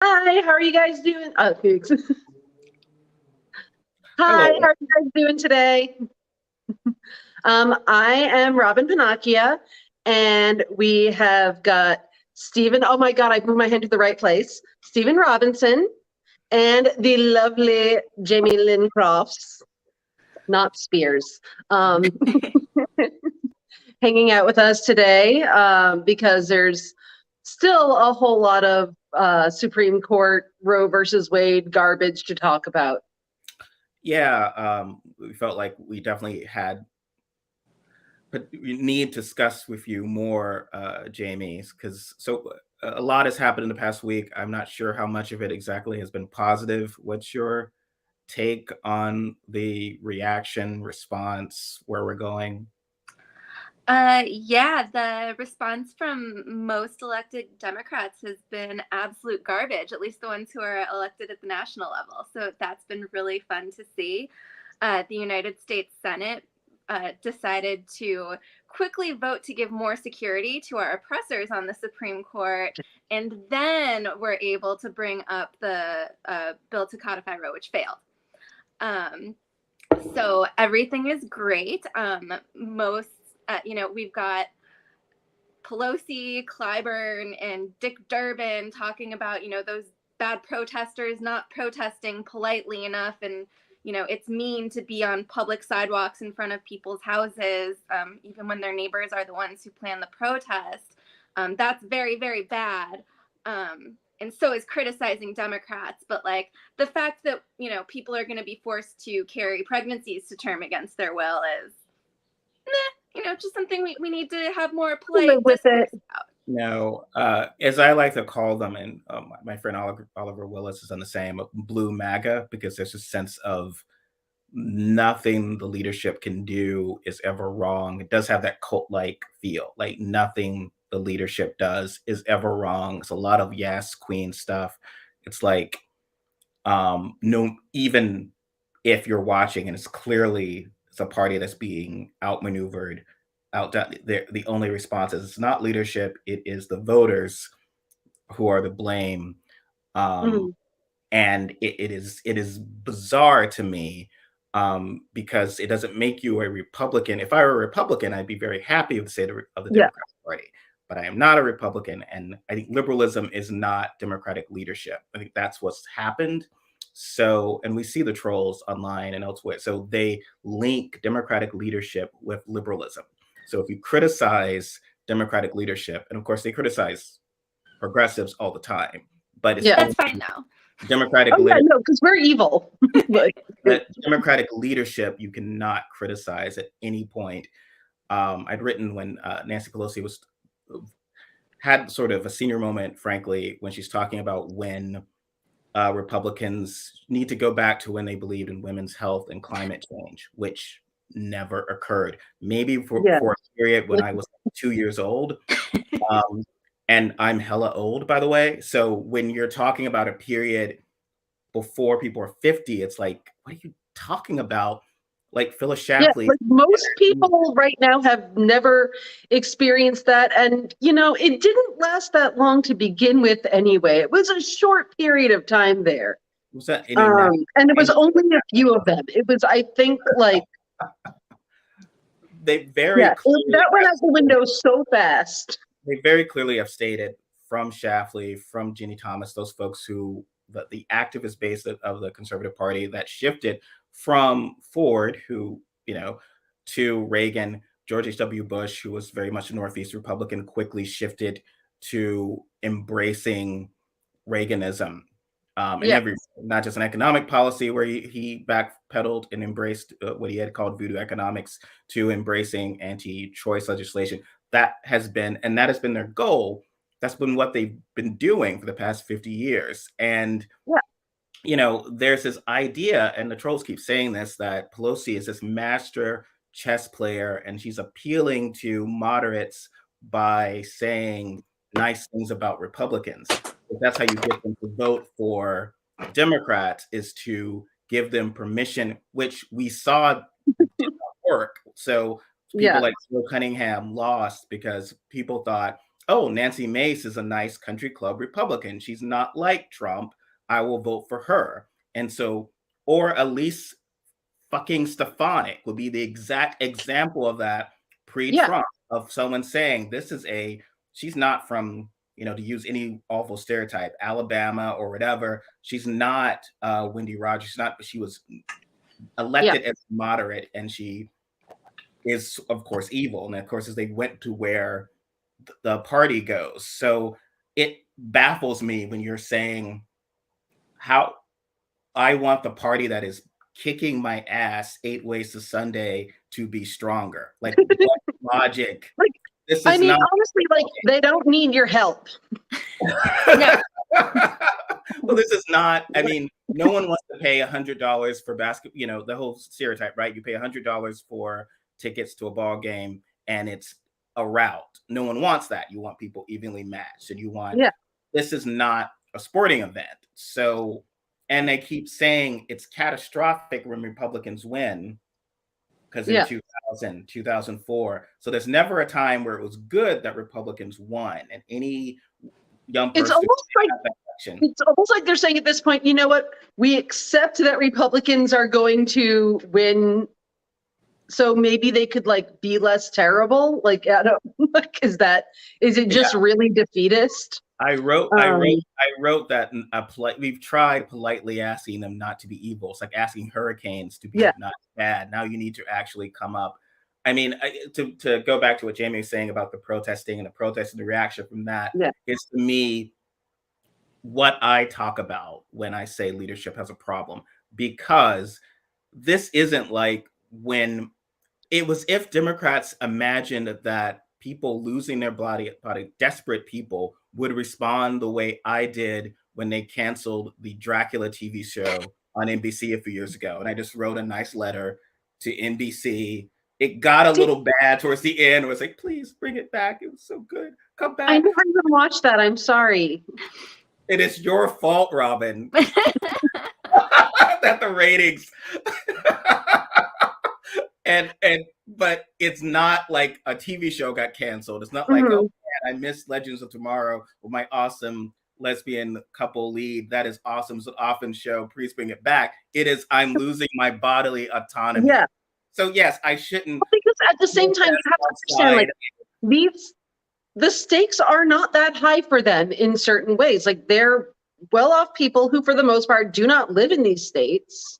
Hi, how are you guys doing? Oh, thanks. Hi, Hello. how are you guys doing today? I am Robyn Pennacchia, and we have got Stephen. Oh my God, I moved my hand to the right place. Stephen Robinson and the lovely Jamie Lynn Crofts, not Spears, hanging out with us today because there's still a whole lot of Supreme Court Roe versus Wade garbage to talk about. Yeah, we felt like we definitely had, but we need to discuss with you more, Jamie, because a lot has happened in the past week. I'm not sure how much of it exactly has been positive. What's your take on the reaction, response, where we're going? Yeah, the response from most elected Democrats has been absolute garbage, at least the ones who are elected at the national level. So that's been really fun to see. The United States Senate decided to quickly vote to give more security to our oppressors on the Supreme Court, and then were able to bring up the bill to codify Roe, which failed. So everything is great. We've got Pelosi, Clyburn, and Dick Durbin talking about, those bad protesters not protesting politely enough. And, it's mean to be on public sidewalks in front of people's houses, even when their neighbors are the ones who plan the protest. That's very, very bad. And so is criticizing Democrats. But like the fact that, people are going to be forced to carry pregnancies to term against their will is, just something we need to have more polite Live with it. discourse about. No, as I like to call them, and my friend Oliver Willis is on the same blue MAGA, because there's a sense of nothing the leadership can do is ever wrong. It does have that cult-like feel, like nothing the leadership does is ever wrong. It's a lot of yes queen stuff. It's like, no, even if you're watching and it's a party that's being outmaneuvered, outdone, the only response is it's not leadership, it is the voters who are to blame. um, Mhm. and it is bizarre to me, because it doesn't make you a Republican. If I were a Republican, I'd be very happy with the state of the Yeah. Democratic Party, but I am not a Republican, and I think liberalism is not democratic leadership. I think that's what's happened. So, and we see the trolls online and elsewhere. So they link democratic leadership with liberalism. So if you criticize democratic leadership, and of course they criticize progressives all the time, but it's Yeah. only That's fine now. democratic Oh yeah, leadership. no, because we're evil. Like, That democratic leadership you cannot criticize at any point. I'd written when Nancy Pelosi was had sort of a senior moment, frankly, when she's talking about when Republicans need to go back to when they believed in women's health and climate change, which never occurred. Maybe yeah. for a period when I was 2 years old. Um, and I'm hella old, by the way. So when you're talking about a period before people are 50, it's like, what are you talking about? Like Phyllis Yeah, Schlafly. like most people right now have never experienced that. And, it didn't last that long to begin with anyway. It was a short period of time there. Was that any now? And it was Any, only a few of them. It was, I think, like, they very yeah, clearly that went have out the window so fast. they very clearly have stated, from Schlafly, from Ginny Thomas, those folks who the activist base of the Conservative Party that shifted from Ford, who, to Reagan, George H.W. Bush, who was very much a Northeast Republican, quickly shifted to embracing Reaganism, in Yeah. every, not just an economic policy where he backpedaled and embraced what he had called voodoo economics, to embracing anti-choice legislation. That has been their goal. That's been what they've been doing for the past 50 years. And Yeah. there's this idea, and the trolls keep saying this, that Pelosi is this master chess player, and she's appealing to moderates by saying nice things about Republicans. That's how you get them to vote for Democrats, is to give them permission, which we saw did not work. So people Yeah. like Joe Cunningham lost because people thought, oh, Nancy Mace is a nice country club Republican. She's not like Trump. I will vote for her. And so, or Elise fucking Stefanik would be the exact example of that pre-Trump, of someone saying she's not from, to use any awful stereotype, Alabama or whatever. She's not Wendy Rogers. She was elected as moderate, and she is, of course, evil. And of course, as they went to where the party goes. So it baffles me when you're saying how I want the party that is kicking my ass 8 ways to Sunday to be stronger. Like, what logic? Like, this is honestly, like, they don't need your help. No. Well, this is not, no one wants to pay $100 for basketball, the whole stereotype, right? You pay $100 for tickets to a ball game and it's a rout. No one wants that. You want people evenly matched, and you want, this is not a sporting event. So, and they keep saying it's catastrophic when Republicans win, because in 2000, 2004. So there's never a time where it was good that Republicans won. And any young person, it's almost like they're saying at this point, you know what? We accept that Republicans are going to win, so maybe they could like be less terrible. Like, I don't, like, is it just really defeatist? I wrote that we've tried politely asking them not to be evil. It's like asking hurricanes to be not bad. Now you need to actually come up. To go back to what Jamie was saying about the protesting and the reaction from that is, to me, what I talk about when I say leadership has a problem, because this isn't like when it was, if Democrats imagined that people losing their body, desperate people, would respond the way I did when they canceled the Dracula TV show on NBC a few years ago. And I just wrote a nice letter to NBC. It got a little bad towards the end. I was like, please bring it back. It was so good. Come back. I never even watched that. I'm sorry. It is your fault, Robyn. That the ratings. But it's not like a TV show got canceled. It's not like, oh man, I missed Legends of Tomorrow with my awesome lesbian couple lead. That is awesome. It's an often show. Please bring it back. It is, I'm losing my bodily autonomy. Yeah. So yes, I shouldn't. Because at the same time, you have to understand, like, the stakes are not that high for them in certain ways. Like, they're well-off people who, for the most part, do not live in these states.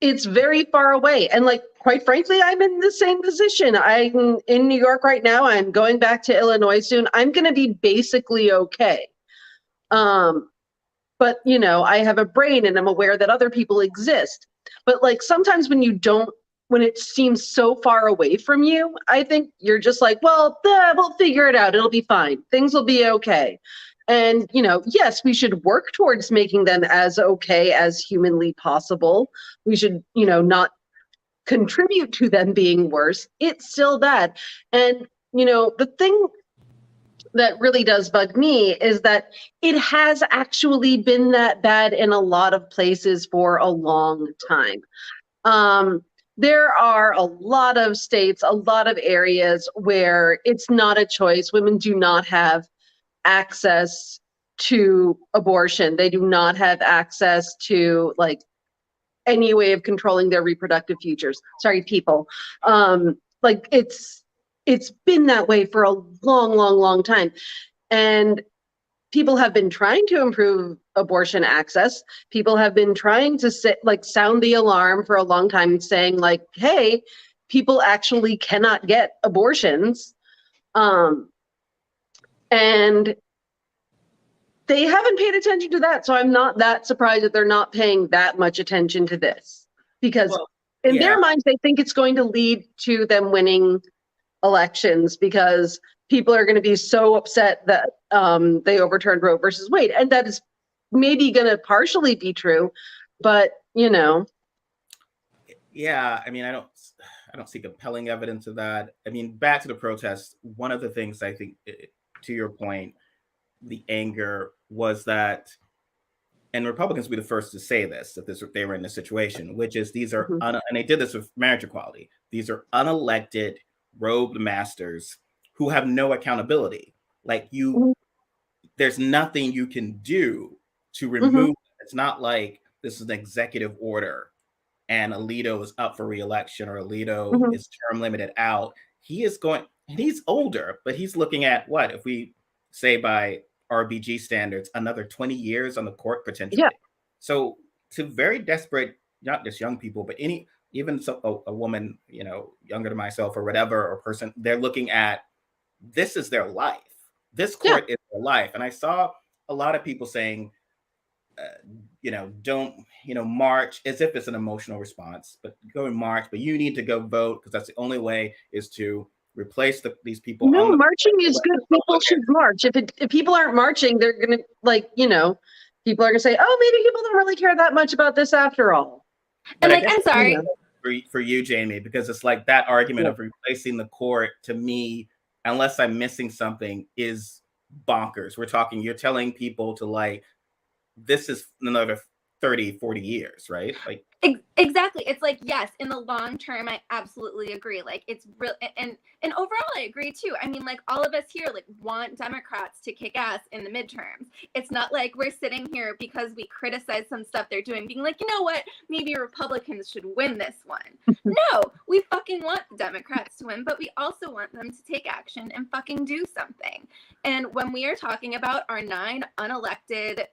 It's very far away. And like, quite frankly, I'm in the same position. I'm in New York right now. I'm going back to Illinois soon. I'm going to be basically okay. But, I have a brain and I'm aware that other people exist. But like, sometimes when it seems so far away from you, I think you're just like, well, we'll figure it out. It'll be fine. Things will be okay. And, yes, we should work towards making them as okay as humanly possible. We should, not contribute to them being worse. It's still bad. And, the thing that really does bug me is that it has actually been that bad in a lot of places for a long time. There are a lot of states, a lot of areas where it's not a choice. Women do not have access to abortion. They do not have access to like any way of controlling their reproductive futures. Sorry, people. Like, it's been that way for a long, long, long time. And people have been trying to improve abortion access. People have been trying to sound the alarm for a long time, saying like, hey, people actually cannot get abortions. And they haven't paid attention to that. So I'm not that surprised that they're not paying that much attention to this, because in their minds, they think it's going to lead to them winning elections, because people are going to be so upset that they overturned Roe versus Wade. And that is maybe going to partially be true, but Yeah, I don't see compelling evidence of that. Back to the protests, one of the things I think, to your point, the anger was that, and Republicans will be the first to say this, that they were in this situation, which is these are, and they did this with marriage equality. These are unelected robed masters who have no accountability. Like there's nothing you can do to remove. It's not like this is an executive order and Alito is up for re-election or Alito is term limited out. He is going, and he's older, but he's looking at what, if we say by RBG standards, another 20 years on the court potentially. So to very desperate, not just young people, but even a woman, younger than myself or whatever, or person, they're looking at, this is their life. This court is their life. And I saw a lot of people saying, don't, march, as if it's an emotional response, but go and march, but you need to go vote because that's the only way is to replace these people. No, marching is good. People should march. If people aren't marching, they're going to, people are going to say, oh, maybe people don't really care that much about this after all. And I'm sorry. For you, Jamie, because it's like that argument of replacing the court, to me, unless I'm missing something, is bonkers. You're telling people to this is another 30, 40 years, right? Exactly. It's like, yes, in the long term, I absolutely agree. It's real. And overall, I agree too. I mean, all of us here, want Democrats to kick ass in the midterms. It's not like we're sitting here because we criticize some stuff they're doing, being like, you know what, maybe Republicans should win this one. No, we fucking want the Democrats to win, but we also want them to take action and fucking do something. And when we are talking about our 9 unelected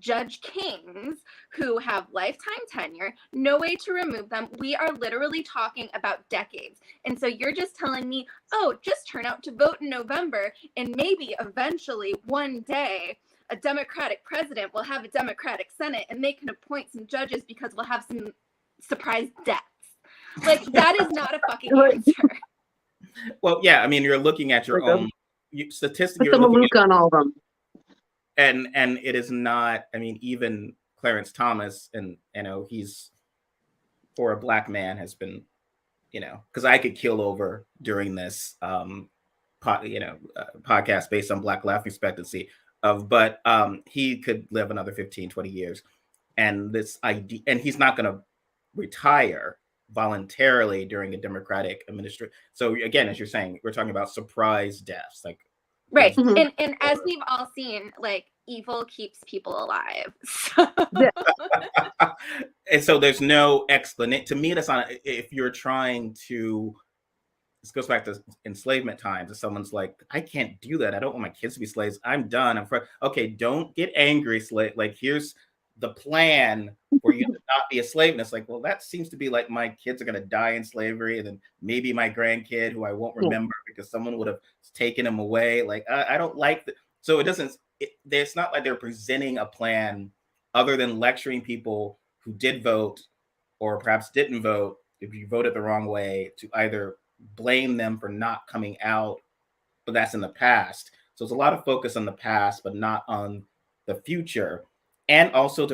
Judge Kings who have lifetime tenure, no way to remove them. We are literally talking about decades. And so you're just telling me, oh, just turn out to vote in November and maybe eventually one day a Democratic president will have a Democratic Senate and they can appoint some judges because we'll have some surprise deaths. That is not a fucking answer. Well, yeah, I mean, you're looking at your own statistics. Put the Maluka on all of them. And it is not, I mean, even Clarence Thomas, and he's, for a Black man, has been, because I could kill over during this podcast based on Black life expectancy but he could live another 15, 20 years. And this idea, and he's not going to retire voluntarily during a Democratic administration. So again, as you're saying, we're talking about surprise deaths, right. And as we've all seen, evil keeps people alive. And so there's no explanation. To me, that's not, if you're trying to, this goes back to enslavement times, if someone's like, I can't do that. I don't want my kids to be slaves. I'm done. Okay, don't get angry, slave. Here's the plan for you to not be a slave. And it's well, that seems to be my kids are going to die in slavery. And then maybe my grandkid, who I won't remember because someone would have taken him away. I don't like that. So it's not like they're presenting a plan other than lecturing people who did vote or perhaps didn't vote, if you voted the wrong way, to either blame them for not coming out, but that's in the past. So it's a lot of focus on the past, but not on the future. And also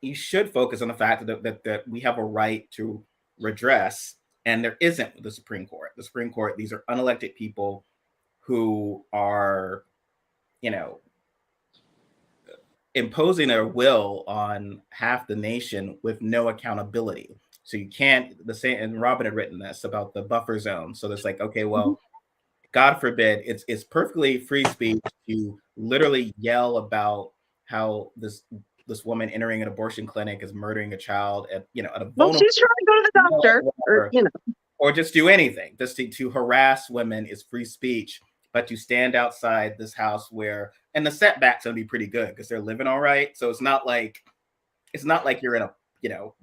you should focus on the fact that we have a right to redress, and there isn't with the Supreme Court. The Supreme Court, these are unelected people who are, imposing their will on half the nation with no accountability. So you can't, and Robyn had written this about the buffer zone. So there's okay, well, God forbid, it's perfectly free speech to literally yell about how this woman entering an abortion clinic is murdering a child at a vulnerable. Well, she's trying to go to the doctor, or just do anything. Just to harass women is free speech, but to stand outside this house and the setback's gonna be pretty good because they're living all right. So it's not like you're in a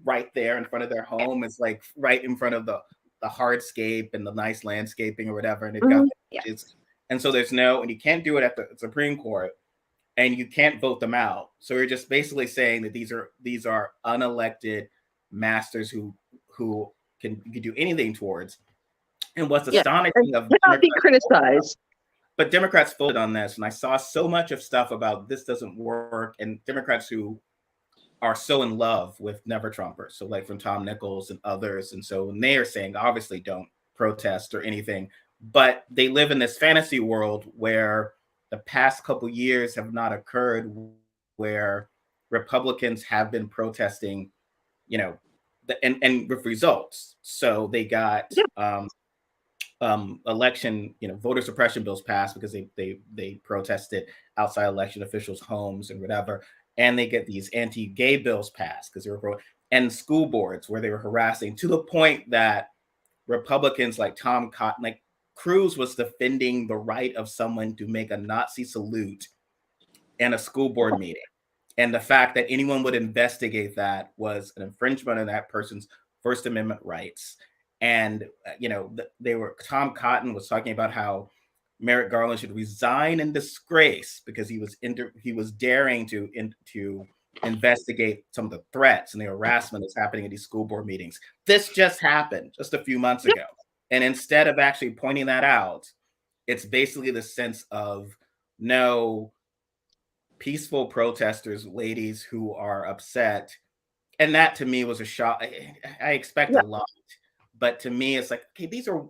right there in front of their home. It's right in front of the hardscape and the nice landscaping or whatever, and they've got and so and you can't do it at the Supreme Court. And you can't vote them out. So you're just basically saying that these are unelected masters who you can do anything towards. And what's astonishing of cannot be criticized. But Democrats voted on this, and I saw so much of stuff about this doesn't work, and Democrats who are so in love with Never Trumpers, so from Tom Nichols and others, and so they are saying obviously don't protest or anything, but they live in this fantasy world where the past couple years have not occurred, where Republicans have been protesting, and with results. So they got election, voter suppression bills passed because they protested outside election officials' homes and whatever, and they get these anti-gay bills passed because they were and school boards where they were harassing to the point that Republicans like Tom Cotton, like Cruz was defending the right of someone to make a Nazi salute in a school board meeting. And the fact that anyone would investigate that was an infringement of that person's First Amendment rights. And, Tom Cotton was talking about how Merrick Garland should resign in disgrace because he was daring to investigate some of the threats and the harassment that's happening at these school board meetings. This just happened just a few months ago. And instead of actually pointing that out, it's basically the sense of no peaceful protesters, ladies who are upset. And that to me was a shock. I expect a lot, but to me, it's like, okay, these are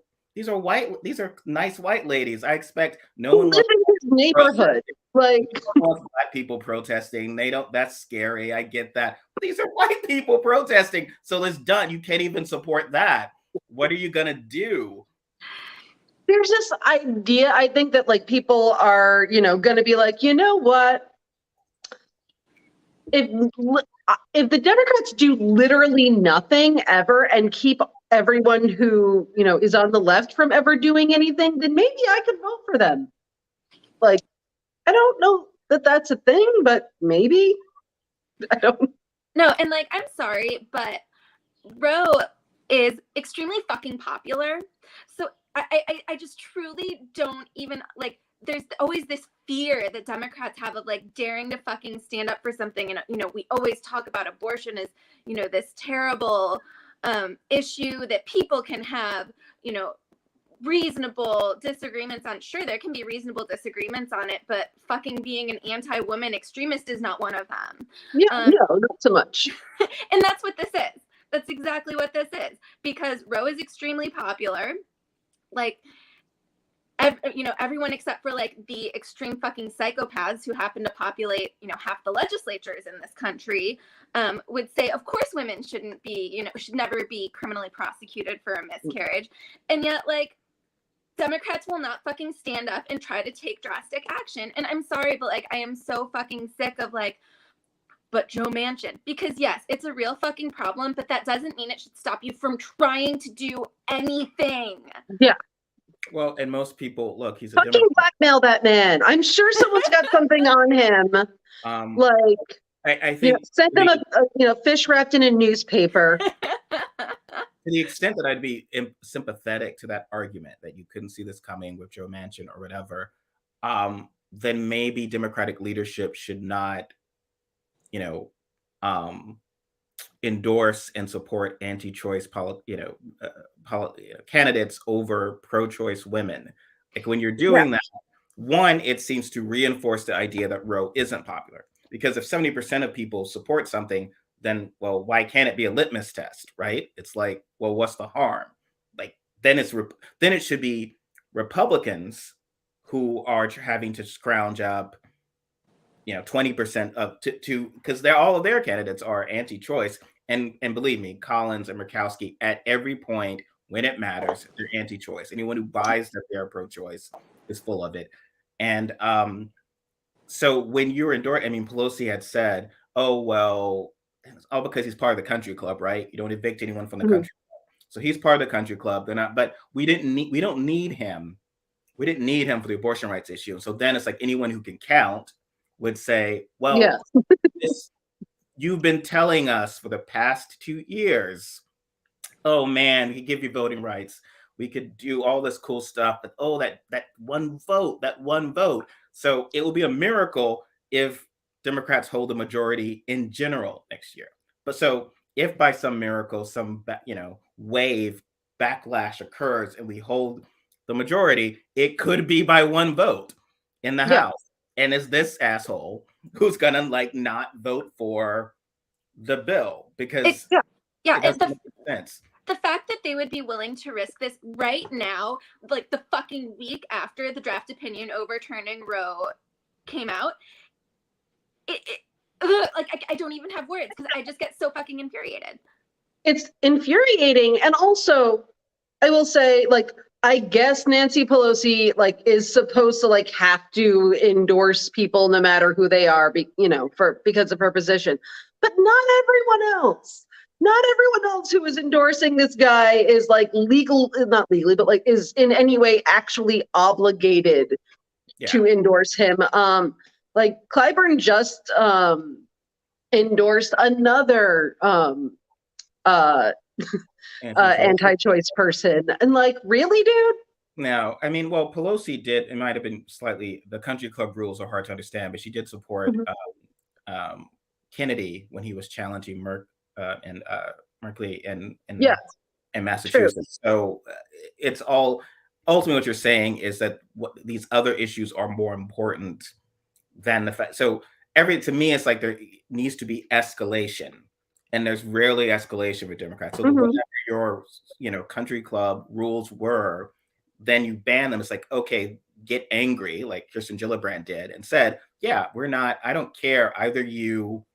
nice white ladies. I expect no one live in his neighborhood. Like black people protesting. That's scary. I get that. But these are white people protesting. So it's done. You can't even support that. What are you gonna do? There's this idea, I think, that like people are, gonna be like, you know what? If the Democrats do literally nothing ever and keep everyone who, is on the left from ever doing anything, then maybe I could vote for them. Like, I don't know that that's a thing, but maybe. I don't. No, and like, I'm sorry, but Roe is extremely fucking popular. So I just truly don't even, like, there's always this fear that Democrats have of like daring to fucking stand up for something. And, we always talk about abortion as, this terrible issue that people can have, reasonable disagreements on. Sure, there can be reasonable disagreements on it, but fucking being an anti-woman extremist is not one of them. Yeah, no, not so much. And that's what this is. That's exactly what this is. Because Roe is extremely popular. Like, everyone except for like the extreme fucking psychopaths who happen to populate, half the legislatures in this country, would say, of course, women shouldn't be, should never be criminally prosecuted for a miscarriage. And yet, like, Democrats will not fucking stand up and try to take drastic action. And I'm sorry, but like, I am so fucking sick of like, but Joe Manchin, because yes, it's a real fucking problem, but that doesn't mean it should stop you from trying to do anything. Yeah. Well, and most people, look, he's a fucking blackmail that man. I'm sure someone's got something on him. I think send them a fish wrapped in a newspaper. To the extent that I'd be sympathetic to that argument that you couldn't see this coming with Joe Manchin or whatever, then maybe Democratic leadership should not, endorse and support anti-choice candidates over pro-choice women. Like when you're doing that, one, it seems to reinforce the idea that Roe isn't popular. Because if 70% of people support something, then, well, why can't it be a litmus test, right? It's like, well, what's the harm? Like, then it should be Republicans who are having to scrounge up, 20% up to because all of their candidates are anti-choice. And believe me, Collins and Murkowski, at every point when it matters, they're anti-choice. Anyone who buys that they're pro-choice is full of it. And so when you're endorsing, Pelosi had said, oh, well, it's all because he's part of the country club, right? You don't evict anyone from the country club. So he's part of the country club. They're not, but we don't need him. We didn't need him for the abortion rights issue. So then it's like anyone who can count would say, well, you've been telling us for the past 2 years, oh man, we could give you voting rights. We could do all this cool stuff, but that one vote. So it will be a miracle if Democrats hold the majority in general next year. But so if by some miracle, some wave backlash occurs and we hold the majority, it could be by one vote in the House. And it's this asshole who's gonna not vote for the bill because it doesn't make sense. The fact that they would be willing to risk this right now, like the fucking week after the draft opinion overturning Roe came out, I don't even have words because I just get so fucking infuriated. It's infuriating. And also, I will say, I guess Nancy Pelosi like is supposed to like have to endorse people no matter who they are, because of her position. But not everyone else. Not everyone else who is endorsing this guy is like not legally, but like is in any way actually obligated to endorse him. Like Clyburn just endorsed another anti-choice person, and like, really, dude? Now, I mean, well, Pelosi did. It might have been slightly. The country club rules are hard to understand, but she did support Kennedy when he was challenging Merkley in Massachusetts. True. So it's all ultimately what you're saying is that these other issues are more important than the fact. So to me, it's like there needs to be escalation. And there's rarely escalation with Democrats. So whatever your, country club rules were, then you ban them. It's like, okay, get angry, like Kirsten Gillibrand did, and said, yeah, I don't care. Either you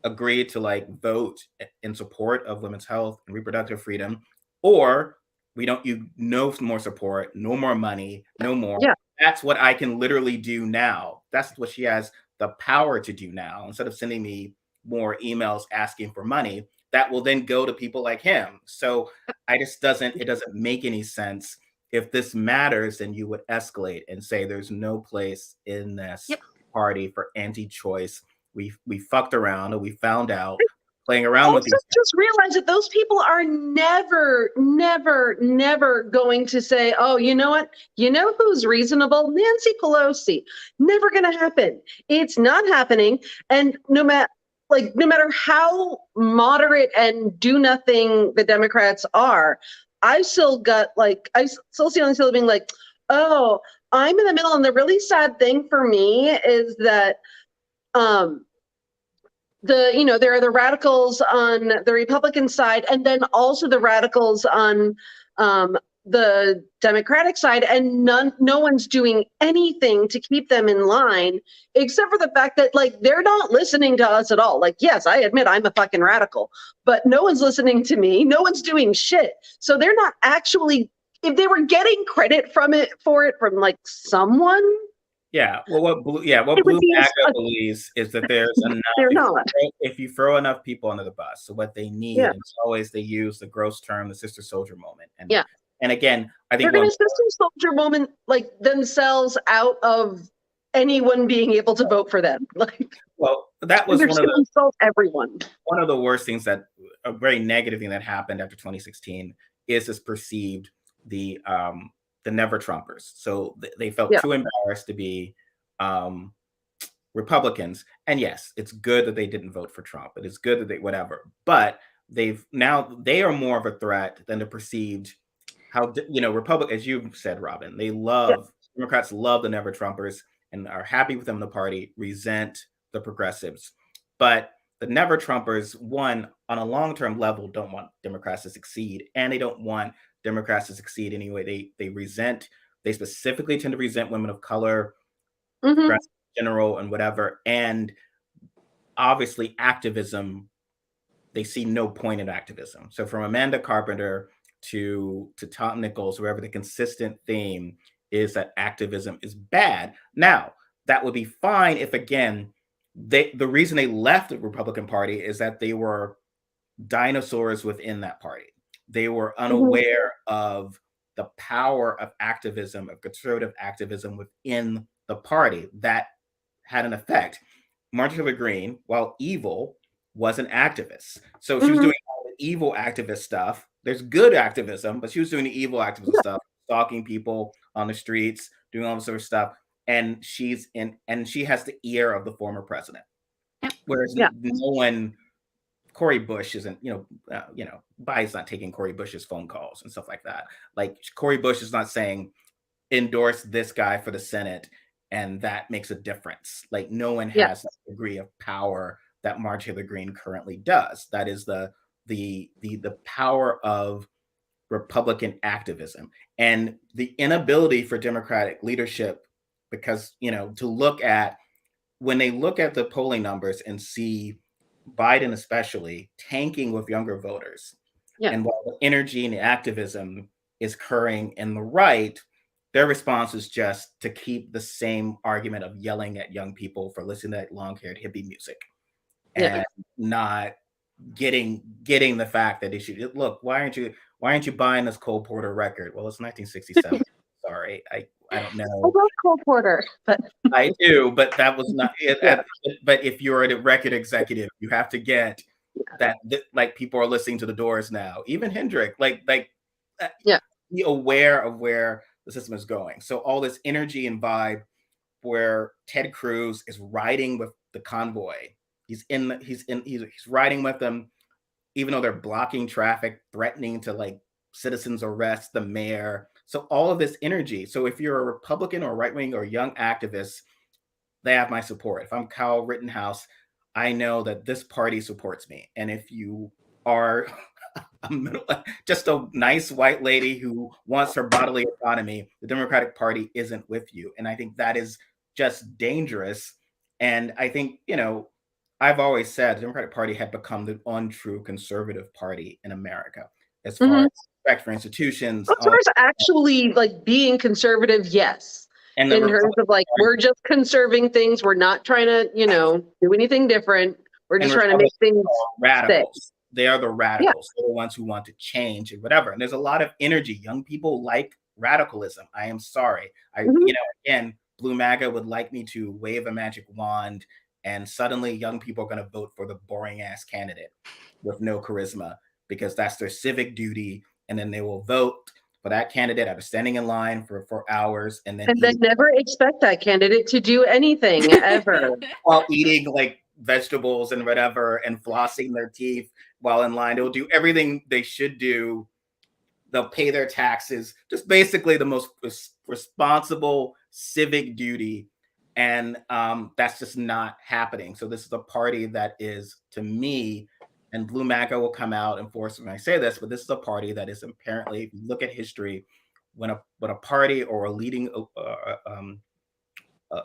agree to like vote in support of women's health and reproductive freedom, or no more support, no more money, no more. Yeah. That's what I can literally do now. That's what she has the power to do now. Instead of sending me more emails asking for money, that will then go to people like him. So it doesn't make any sense. If this matters, then you would escalate and say there's no place in this party for anti-choice. We fucked around and we found out playing around with these. Just realize that those people are never going to say, oh, you know what? You know who's reasonable? Nancy Pelosi. Never going to happen. It's not happening. And no matter how moderate and do nothing the Democrats are, I still see on the being like, oh, I'm in the middle. And the really sad thing for me is that there are the radicals on the Republican side, and then also the radicals on the Democratic side, and no one's doing anything to keep them in line, except for the fact that like they're not listening to us at all. Like, yes, I admit I'm a fucking radical, but no one's listening to me. No one's doing shit. So they're not actually, if they were getting credit for it from like someone. Yeah. Well, what Blue MAGA believes is that there's enough. If you throw enough people under the bus, so what they need is always they use the gross term, the sister soldier moment. And again, I think they're going to sister soldier moment like themselves out of anyone being able to vote for them. Well, that was insult everyone. One of the worst things a very negative thing that happened after 2016 is this perceived the Never Trumpers. So they felt too embarrassed to be Republicans. And yes, it's good that they didn't vote for Trump. It is good that they whatever. But they are more of a threat than the perceived Republican, as you said, Robyn. Democrats love the Never Trumpers and are happy with them in the party, resent the progressives. But the Never Trumpers, one, on a long-term level, don't want Democrats to succeed, and they don't want Democrats to succeed anyway. They specifically tend to resent women of color, in general, and whatever. And obviously activism, they see no point in activism. So from Amanda Carpenter to Tom Nichols, wherever, the consistent theme is that activism is bad. Now, that would be fine if, again, the reason they left the Republican Party is that they were dinosaurs within that party. They were unaware of the power of activism, of conservative activism within the party that had an effect. Marjorie Taylor Greene, while evil, was an activist. So she was doing all the evil activist stuff. There's good activism, but she was doing the evil activism stuff, stalking people on the streets, doing all this sort of stuff. And she has the ear of the former president. Whereas no one, Cori Bush isn't, Biden's not taking Cori Bush's phone calls and stuff like that. Like, Cori Bush is not saying, endorse this guy for the Senate, and that makes a difference. Like, no one has that degree of power that Marjorie Taylor Greene currently does. That is the power of Republican activism and the inability for Democratic leadership, because, to look at, when they look at the polling numbers and see Biden especially tanking with younger voters, and while the energy and the activism is occurring in the right, their response is just to keep the same argument of yelling at young people for listening to that long-haired hippie music and not getting the fact that they should look. Why aren't you buying this Cole Porter record? Well, it's 1967. Sorry, I don't know. I love Cole Porter, but I do, but that was not it. But if you're a record executive, you have to get that like people are listening to the Doors now, even Hendrix, be aware of where the system is going. So all this energy and vibe where Ted Cruz is riding with the convoy. He's riding with them, even though they're blocking traffic, threatening to like citizens arrest the mayor. So all of this energy. So if you're a Republican or right wing or young activist, they have my support. If I'm Kyle Rittenhouse, I know that this party supports me. And if you are just a nice white lady who wants her bodily autonomy, the Democratic Party isn't with you. And I think that is just dangerous. And I think, I've always said the Democratic Party had become the untrue conservative party in America as far as respect for institutions. As far as actually like being conservative, yes. And in terms of like, we're just conserving things. We're not trying to, do anything different. We're just trying to make things radicals. Stick. They are the radicals. They're the ones who want to change and whatever. And there's a lot of energy. Young people like radicalism. I am sorry. Again, Blue MAGA would like me to wave a magic wand and suddenly young people are going to vote for the boring ass candidate with no charisma because that's their civic duty. And then they will vote for that candidate after standing in line for hours. And then never expect that candidate to do anything ever. While eating like vegetables and whatever and flossing their teeth while in line. They'll do everything they should do. They'll pay their taxes. Just basically the most responsible civic duty. And that's just not happening. So this is a party that is, to me, and Blue MAGA will come out and force when I say this, but this is a party that is apparently, if you look at history, when a party or a leading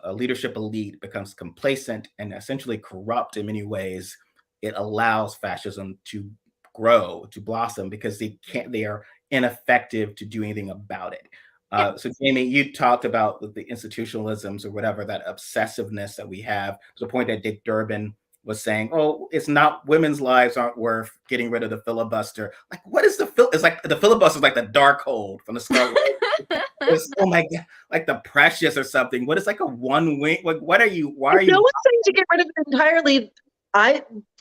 a leadership elite becomes complacent and essentially corrupt in many ways, it allows fascism to grow, to blossom, because they are ineffective to do anything about it. So Jamie, you talked about the institutionalisms or whatever, that obsessiveness that we have, to the point that Dick Durbin was saying, oh, it's not, women's lives aren't worth getting rid of the filibuster. Like, what is it's like the filibuster is like the dark hold from the Star Wars. Oh my God, like the Precious or something. What is like a one wing? Like, why are you? No one's saying to get rid of it entirely.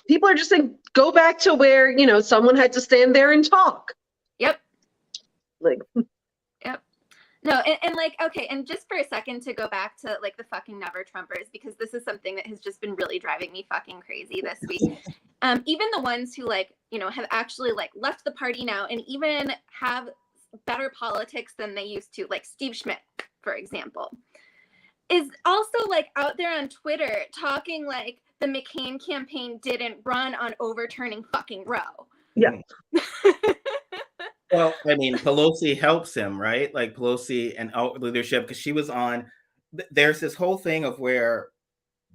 People are just saying, go back to where, someone had to stand there and talk. Yep. Like, yep. No, and like, okay, and just for a second to go back to like the fucking never Trumpers, because this is something that has just been really driving me fucking crazy this week. Even the ones who like, have actually like left the party now and even have better politics than they used to, like Steve Schmidt, for example, is also like out there on Twitter talking like the McCain campaign didn't run on overturning fucking Roe. Yeah. Well, I mean, Pelosi helps him, right? Like Pelosi and leadership, because she was on. There's this whole thing of where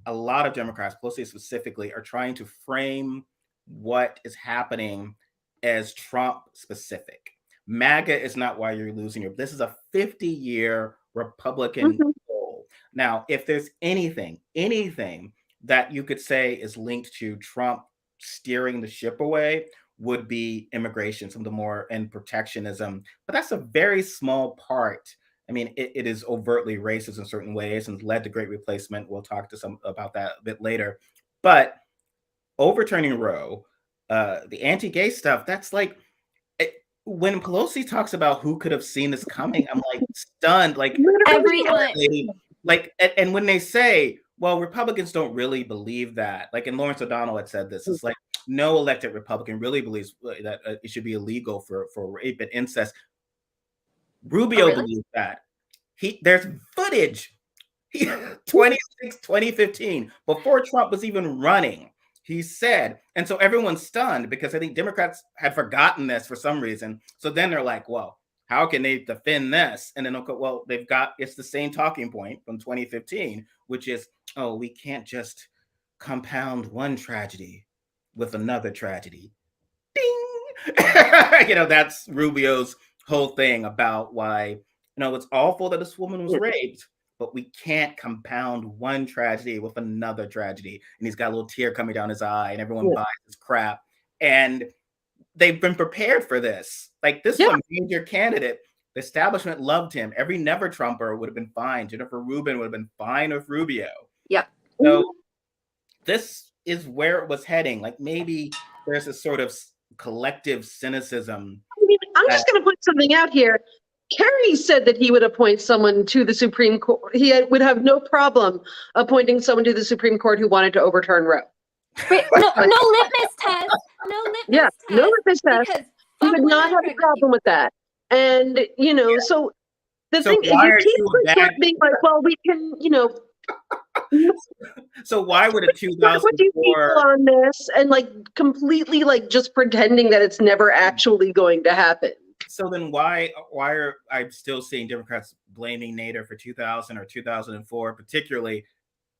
a lot of Democrats, Pelosi specifically, are trying to frame what is happening as Trump specific. MAGA is not why you're losing this is a 50-year Republican goal. Now, if there's anything that you could say is linked to Trump steering the ship away, would be immigration, some of the more, and protectionism. But that's a very small part. I mean, it is overtly racist in certain ways and led to great replacement. We'll talk to some about that a bit later. But overturning Roe, the anti-gay stuff, that's like, when Pelosi talks about who could have seen this coming, I'm like stunned. Like everyone. Like, and when they say, well, Republicans don't really believe that. Like, and Lawrence O'Donnell had said this. It's like, no elected Republican really believes that it should be illegal for rape and incest. Rubio believes that. There's footage. 2015, before Trump was even running, he said, and so everyone's stunned because I think Democrats had forgotten this for some reason. So then they're like, well, how can they defend this? And then they'll go, well, it's the same talking point from 2015, which is, oh, we can't just compound one tragedy with another tragedy. Ding! That's Rubio's whole thing about why, it's awful that this woman was raped, but we can't compound one tragedy with another tragedy. And he's got a little tear coming down his eye, and everyone buys his crap. And they've been prepared for this. Like, this is a major candidate. The establishment loved him. Every Never Trumper would have been fine. Jennifer Rubin would have been fine with Rubio. Yep. So this is where it was heading. Like, maybe there's a sort of collective cynicism. I mean, I'm just going to put something out here. Kerry said that he would appoint someone to the Supreme Court. He would have no problem appointing someone to the Supreme Court who wanted to overturn Roe. Wait, no litmus test. No litmus test. No litmus test. He would not have a problem with that. And, so the thing is, you keep being like, well, we can, So why would a 2004 on this and completely just pretending that it's never actually going to happen? So then why are I still seeing Democrats blaming Nader for 2000 or 2004, particularly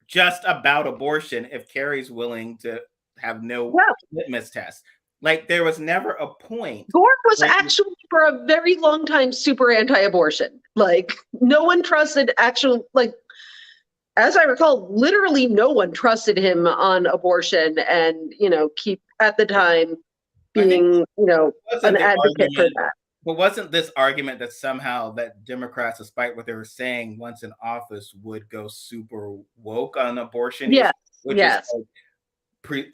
just about abortion, if Kerry's willing to have no litmus test? Like, there was never a point. Gore was actually for a very long time super anti-abortion. Like, no one trusted as I recall, literally no one trusted him on abortion, and keep at the time being an advocate for that. But wasn't this argument that somehow that Democrats, despite what they were saying once in office, would go super woke on abortion? Yes. Which is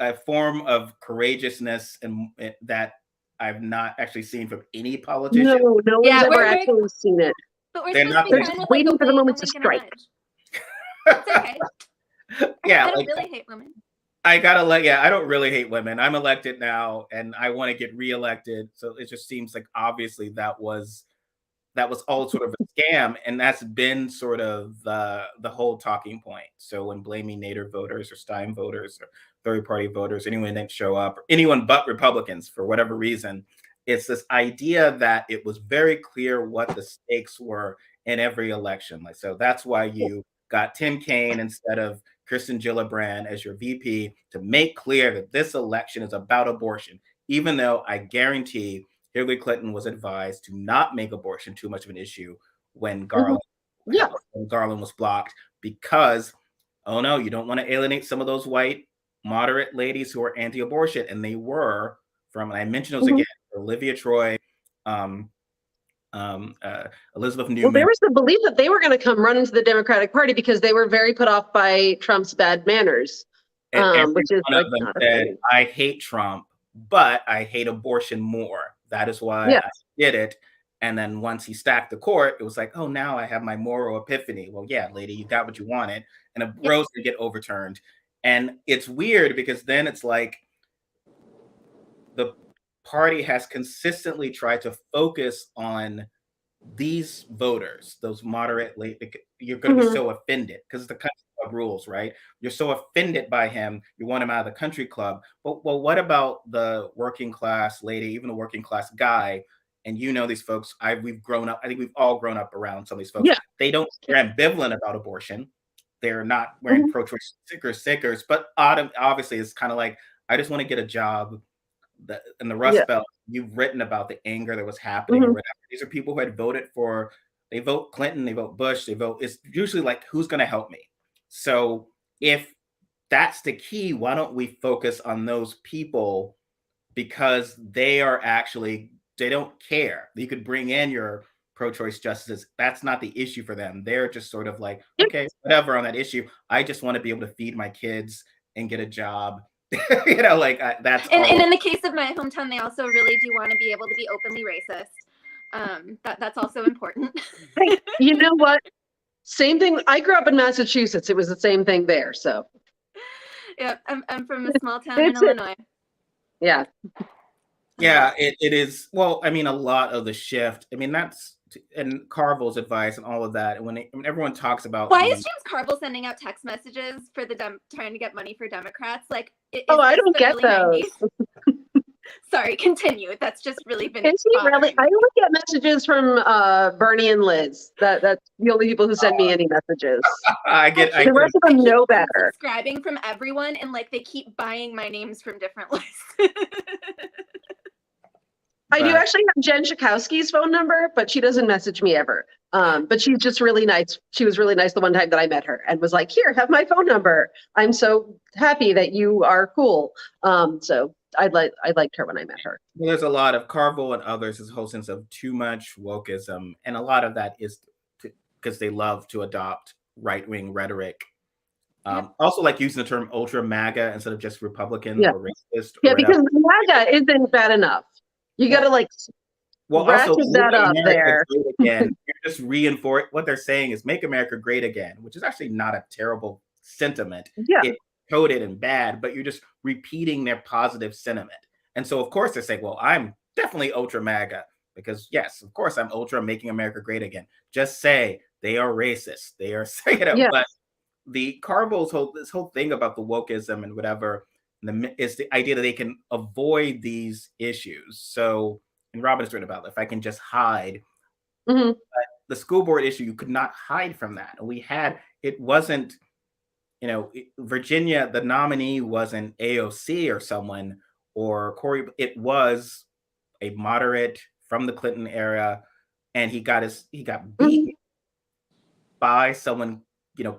a form of courageousness and that I've not actually seen from any politician. No one's ever actually seen it. But we're They're not waiting for the moment to strike. It's okay. I don't really hate women. I don't really hate women. I'm elected now, and I want to get reelected. So it just seems like obviously that was all sort of a scam, and that's been sort of the whole talking point. So when blaming Nader voters or Stein voters or third-party voters, anyone that show up, or anyone but Republicans for whatever reason, it's this idea that it was very clear what the stakes were in every election. So that's why you got Tim Kaine instead of Kirsten Gillibrand as your VP, to make clear that this election is about abortion, even though I guarantee Hillary Clinton was advised to not make abortion too much of an issue when Garland, when Garland was blocked, because, oh no, you don't want to alienate some of those white moderate ladies who are anti-abortion, and they were from, and I mentioned those again, Olivia Troy, Elizabeth Newman. Well, there was the belief that they were going to come run into the Democratic Party because they were very put off by Trump's bad manners. Which is one of them said, I hate Trump, but I hate abortion more. That is why I did it. And then once he stacked the court, it was like, oh, now I have my moral epiphany. Well, yeah, lady, you got what you wanted. And a Roe's to get overturned. And it's weird because then it's like the party has consistently tried to focus on these voters, those moderate, you're going to be so offended because the country club rules, right? You're so offended by him, you want him out of the country club. But well, what about the working class lady, even the working class guy? And these folks, we've grown up, I think we've all grown up around some of these folks. They're ambivalent about abortion. They're not wearing pro-choice stickers, but obviously it's kind of like, I just want to get a job. In the Rust Belt, you've written about the anger that was happening or whatever. These are people who had voted for, they vote Clinton, they vote Bush, it's usually like, who's going to help me? So if that's the key, why don't we focus on those people? Because they don't care. You could bring in your pro-choice justices. That's not the issue for them. They're just sort of like, okay, whatever on that issue. I just want to be able to feed my kids and get a job. That's and in the case of my hometown, they also really do want to be able to be openly racist. That's also important. Hey, you know what? Same thing. I grew up in Massachusetts. It was the same thing there. So yeah, I'm from a small town in Illinois. Yeah, it is. Well, I mean, a lot of the shift, I mean, that's and Carville's advice and all of that. And when everyone talks about, why is James Carville sending out text messages for trying to get money for Democrats? Like, I don't get those. Sorry, continue. That's just really been. Really? I only get messages from Bernie and Liz. That's the only people who send me any messages. The rest of them know better. Subscribing from everyone, and they keep buying my names from different lists. I do actually have Jen Schakowsky's phone number, but she doesn't message me ever. But she's just really nice. She was really nice the one time that I met her and was like, here, have my phone number. I'm so happy that you are cool. So I liked her when I met her. Well, there's a lot of Carville and others, this whole sense of too much wokeism. And a lot of that is because they love to adopt right-wing rhetoric. Also like using the term ultra MAGA instead of just Republican or racist. Yeah, because MAGA isn't bad enough. You got to like ratchet that up there. Again, you're just reinforcing what they're saying is make America great again, which is actually not a terrible sentiment. Yeah. It's coded and bad, but you're just repeating their positive sentiment. And so, of course, they say, well, I'm definitely ultra MAGA because, yes, of course, I'm ultra making America great again. Just say they are racist. They are saying it. But the Carville's this whole thing about the wokeism and whatever is the idea that they can avoid these issues. So, and Robyn has written about it, if I can just hide. But the school board issue, you could not hide from that. It wasn't, Virginia, the nominee wasn't AOC or someone or Corey. It was a moderate from the Clinton era, and he got beat by someone,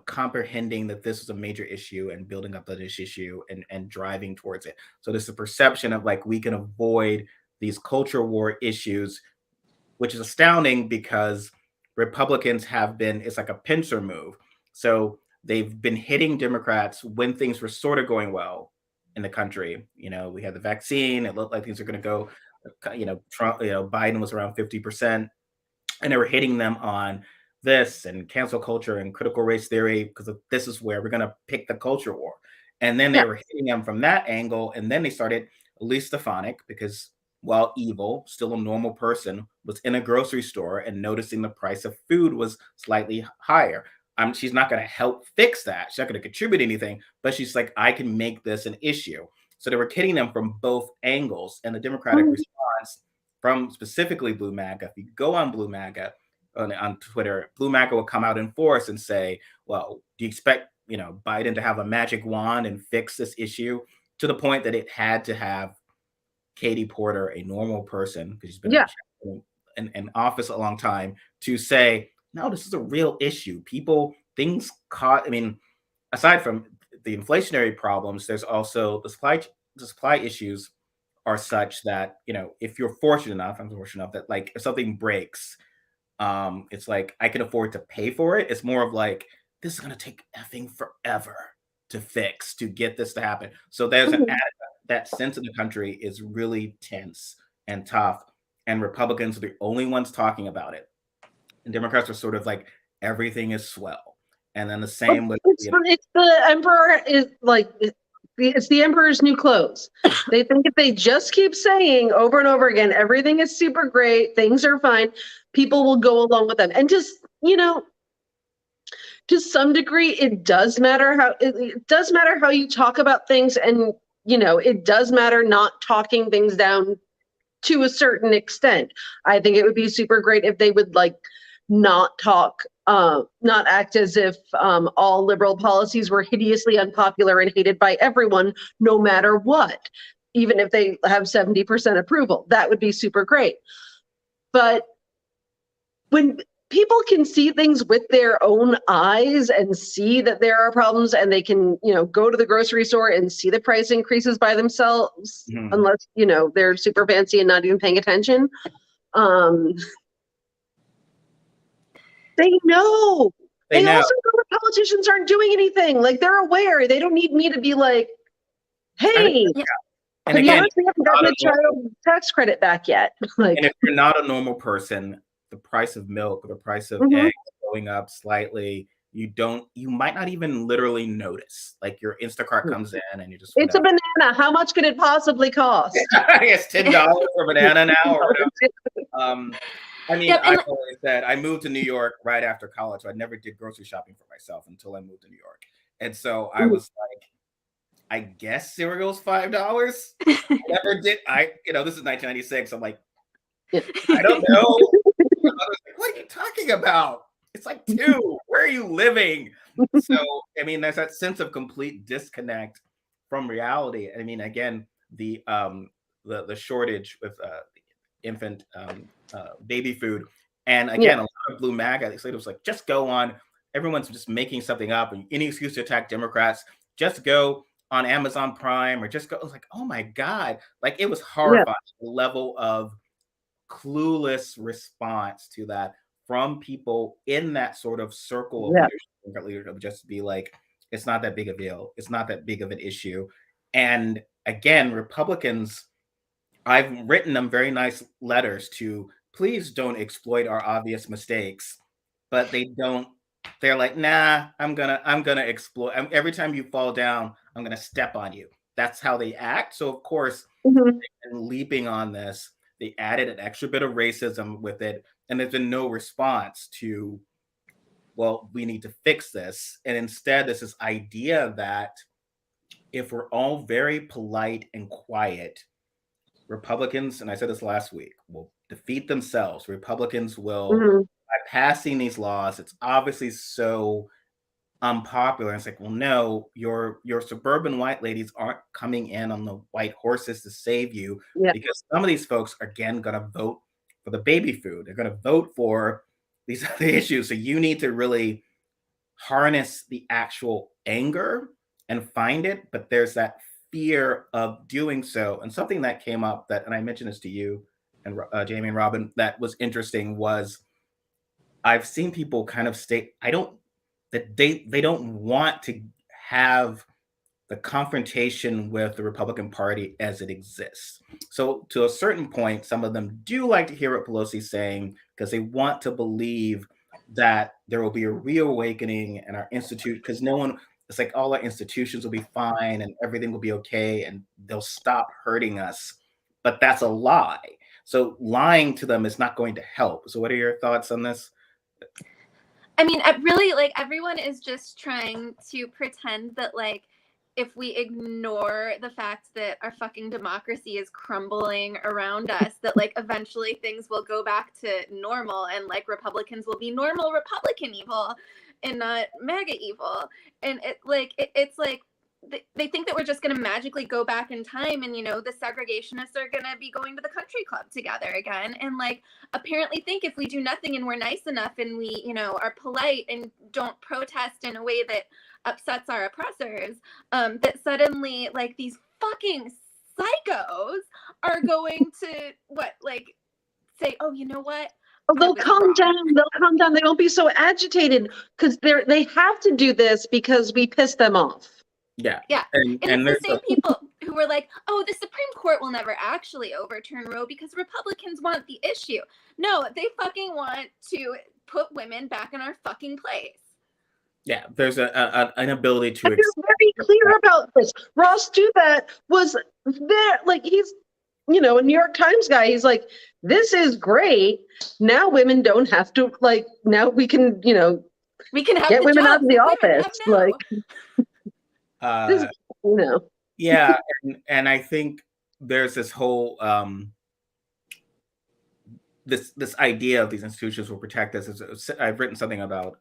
comprehending that this was a major issue and building up this issue and driving towards it. So there's a perception of like, we can avoid these culture war issues, which is astounding because Republicans it's like a pincer move. So they've been hitting Democrats when things were sort of going well in the country. We had the vaccine. It looked like things are going to go, Trump, Biden was around 50%, and they were hitting them on this and cancel culture and critical race theory because this is where we're going to pick the culture war. And then they were hitting them from that angle. And then they started Elise Stefanik because while evil, still a normal person, was in a grocery store and noticing the price of food was slightly higher. She's not going to help fix that. She's not going to contribute anything, but she's like, I can make this an issue. So they were hitting them from both angles. And the Democratic response from specifically Blue MAGA, if you go on Blue MAGA on Twitter, Blue MAGA will come out in force and say, well, do you expect, Biden to have a magic wand and fix this issue, to the point that it had to have Katie Porter, a normal person, because she's been in office a long time, to say, no, this is a real issue. Aside from the inflationary problems, there's also the supply issues are such that, if you're fortunate enough, that like if something breaks, it's like I can afford to pay for it. It's more of like, this is going to take effing forever to fix, to get this to happen. So there's that sense of the country is really tense and tough, and Republicans are the only ones talking about it. And Democrats are sort of like, everything is swell. And then the same with it's the emperor is like, it's the emperor's new clothes. They think if they just keep saying over and over again, everything is super great, things are fine, people will go along with them. And just, to some degree, it does matter how you talk about things, and it does matter not talking things down to a certain extent. I think it would be super great if they would like not act as if all liberal policies were hideously unpopular and hated by everyone, no matter what, even if they have 70% approval. That would be super great. But when people can see things with their own eyes and see that there are problems, and they can, go to the grocery store and see the price increases by themselves, unless, they're super fancy and not even paying attention. They know. They also know the politicians aren't doing anything. Like, they're aware. They don't need me to be like, hey, and again, we haven't gotten a child tax credit back yet. Like, and if you're not a normal person, the price of milk or the price of eggs going up slightly, you might not even literally notice. Like, your Instacart comes in and you just, it's a banana. How much could it possibly cost? I guess $10 for a banana now. Or I always said I moved to New York right after college. So I never did grocery shopping for myself until I moved to New York. And so I was like, I guess cereal's $5. Never did. This is 1996. I'm like, I don't know. I was like, what are you talking about? It's like $2. Where are you living? So, there's that sense of complete disconnect from reality. Again, the shortage with infant baby food. And again, a lot of blue MAGA legislators was like, just go on. Everyone's just making something up, and any excuse to attack Democrats, just go on Amazon Prime or just go. I was like, oh my God. Like, it was horrifying, the level of clueless response to that from people in that sort of circle of leadership, just to be like, it's not that big of a deal. It's not that big of an issue. And again, Republicans, I've written them very nice letters to please don't exploit our obvious mistakes, but they don't. They're like, nah, I'm gonna exploit. Every time you fall down, I'm gonna step on you. That's how they act. So of course, leaping on this, they added an extra bit of racism with it, and there's been no response to, well, we need to fix this. And instead, there's this idea that if we're all very polite and quiet, Republicans, and I said this last week, will defeat themselves. Republicans will, by passing these laws, it's obviously so unpopular. And it's like, well, no, your suburban white ladies aren't coming in on the white horses to save you, because some of these folks are, again, going to vote for the baby food. They're going to vote for these other issues. So you need to really harness the actual anger and find it. But there's that fear of doing so. And something that came up that, and I mentioned this to you and Jamie and Robyn, that was interesting was I've seen people kind of state, that they don't want to have the confrontation with the Republican Party as it exists. So to a certain point, some of them do like to hear what Pelosi's saying because they want to believe that there will be a reawakening in our institute, because it's like all our institutions will be fine and everything will be okay and they'll stop hurting us. But that's a lie. So lying to them is not going to help. So what are your thoughts on this? I mean, really, like, everyone is just trying to pretend that, like, if we ignore the fact that our fucking democracy is crumbling around us, that, like, eventually things will go back to normal and, like, Republicans will be normal Republican evil and not MAGA evil. And it's like, they think that we're just going to magically go back in time and, you know, the segregationists are going to be going to the country club together again. And, like, apparently think if we do nothing and we're nice enough and we, you know, are polite and don't protest in a way that upsets our oppressors, that suddenly, like, these fucking psychos are going to, say, oh, you know what? Oh, they'll calm down. They'll calm down. They won't be so agitated because they have to do this because we piss them off. Yeah. And it's the same people who were like, oh, the Supreme Court will never actually overturn Roe because Republicans want the issue. No, they fucking want to put women back in our fucking place. Yeah, there's an ability to. They're very clear about this. Ross Douthat was there, like, he's, you know, a New York Times guy. He's like, this is great. Now women don't have to, like, now we can, you know, we can have get women out of the office. Like, this, you know. Yeah, and I think there's this whole this idea of these institutions will protect us. I've written something about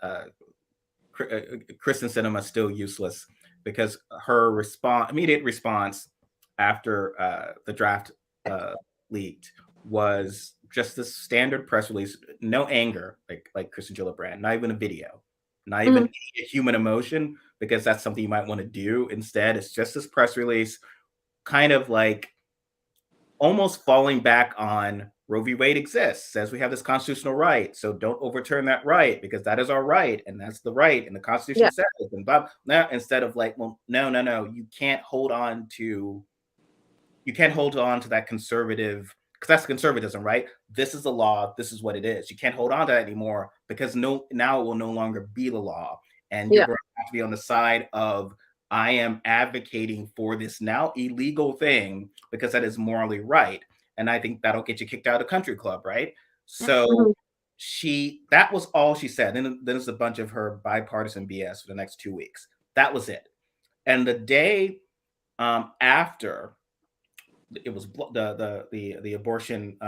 Kristen Sinema still useless, because her immediate response after the draft leaked was just this standard press release, no anger, like Kristen Gillibrand, not even a video, not even a human emotion, because that's something you might want to do. Instead, it's just this press release, kind of like almost falling back on Roe v. Wade exists, says we have this constitutional right, so don't overturn that right because that is our right and that's the right and the Constitution says it. And blah, now instead of like, well, no, you can't hold on to that conservative, because that's conservatism, right? This is the law. This is what it is. You can't hold on to that anymore because now it will no longer be the law. And you're going to have to be on the side of, I am advocating for this now illegal thing because that is morally right. And I think that'll get you kicked out of the country club, right? So that was all she said. Then there's a bunch of her bipartisan BS for the next 2 weeks. That was it. And the day after it was the abortion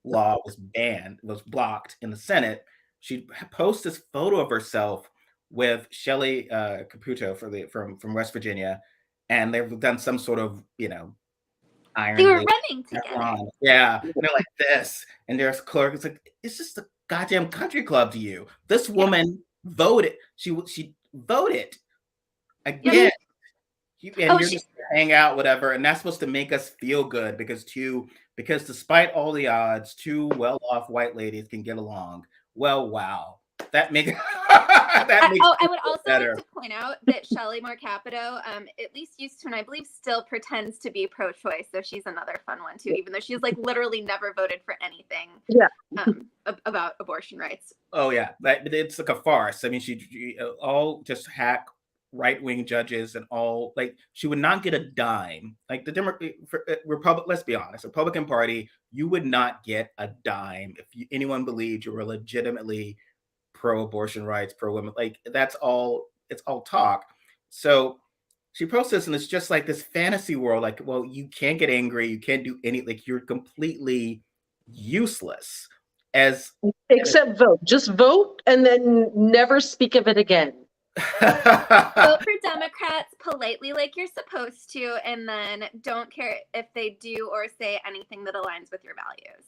law was blocked in the Senate, she posted this photo of herself with Shelley Caputo from West Virginia, and they've done some sort of, you know, Iron They were Lady, running together. yeah, and they're like this, and there's Clark. It's like it's just a goddamn country club to you. This woman voted. She voted again. And you're just hang out, whatever, and that's supposed to make us feel good because despite all the odds, two well-off white ladies can get along. Well, wow, that makes I would also better. like to point out that Shelley Moore Capito, at least used to, and I believe still pretends to be pro-choice. So she's another fun one too, even though she's like literally never voted for anything. About abortion rights. Oh yeah, it's like a farce. I mean, she all just hack right-wing judges and all, like, she would not get a dime. Like the Republic, let's be honest, Republican Party, you would not get a dime if anyone believed you were legitimately pro-abortion rights, pro-women. Like it's all talk. So she posts this and it's just like this fantasy world, like, well, you can't get angry, you can't do any, like, you're completely useless except vote. Just vote and then never speak of it again. Vote for Democrats politely like you're supposed to, and then don't care if they do or say anything that aligns with your values.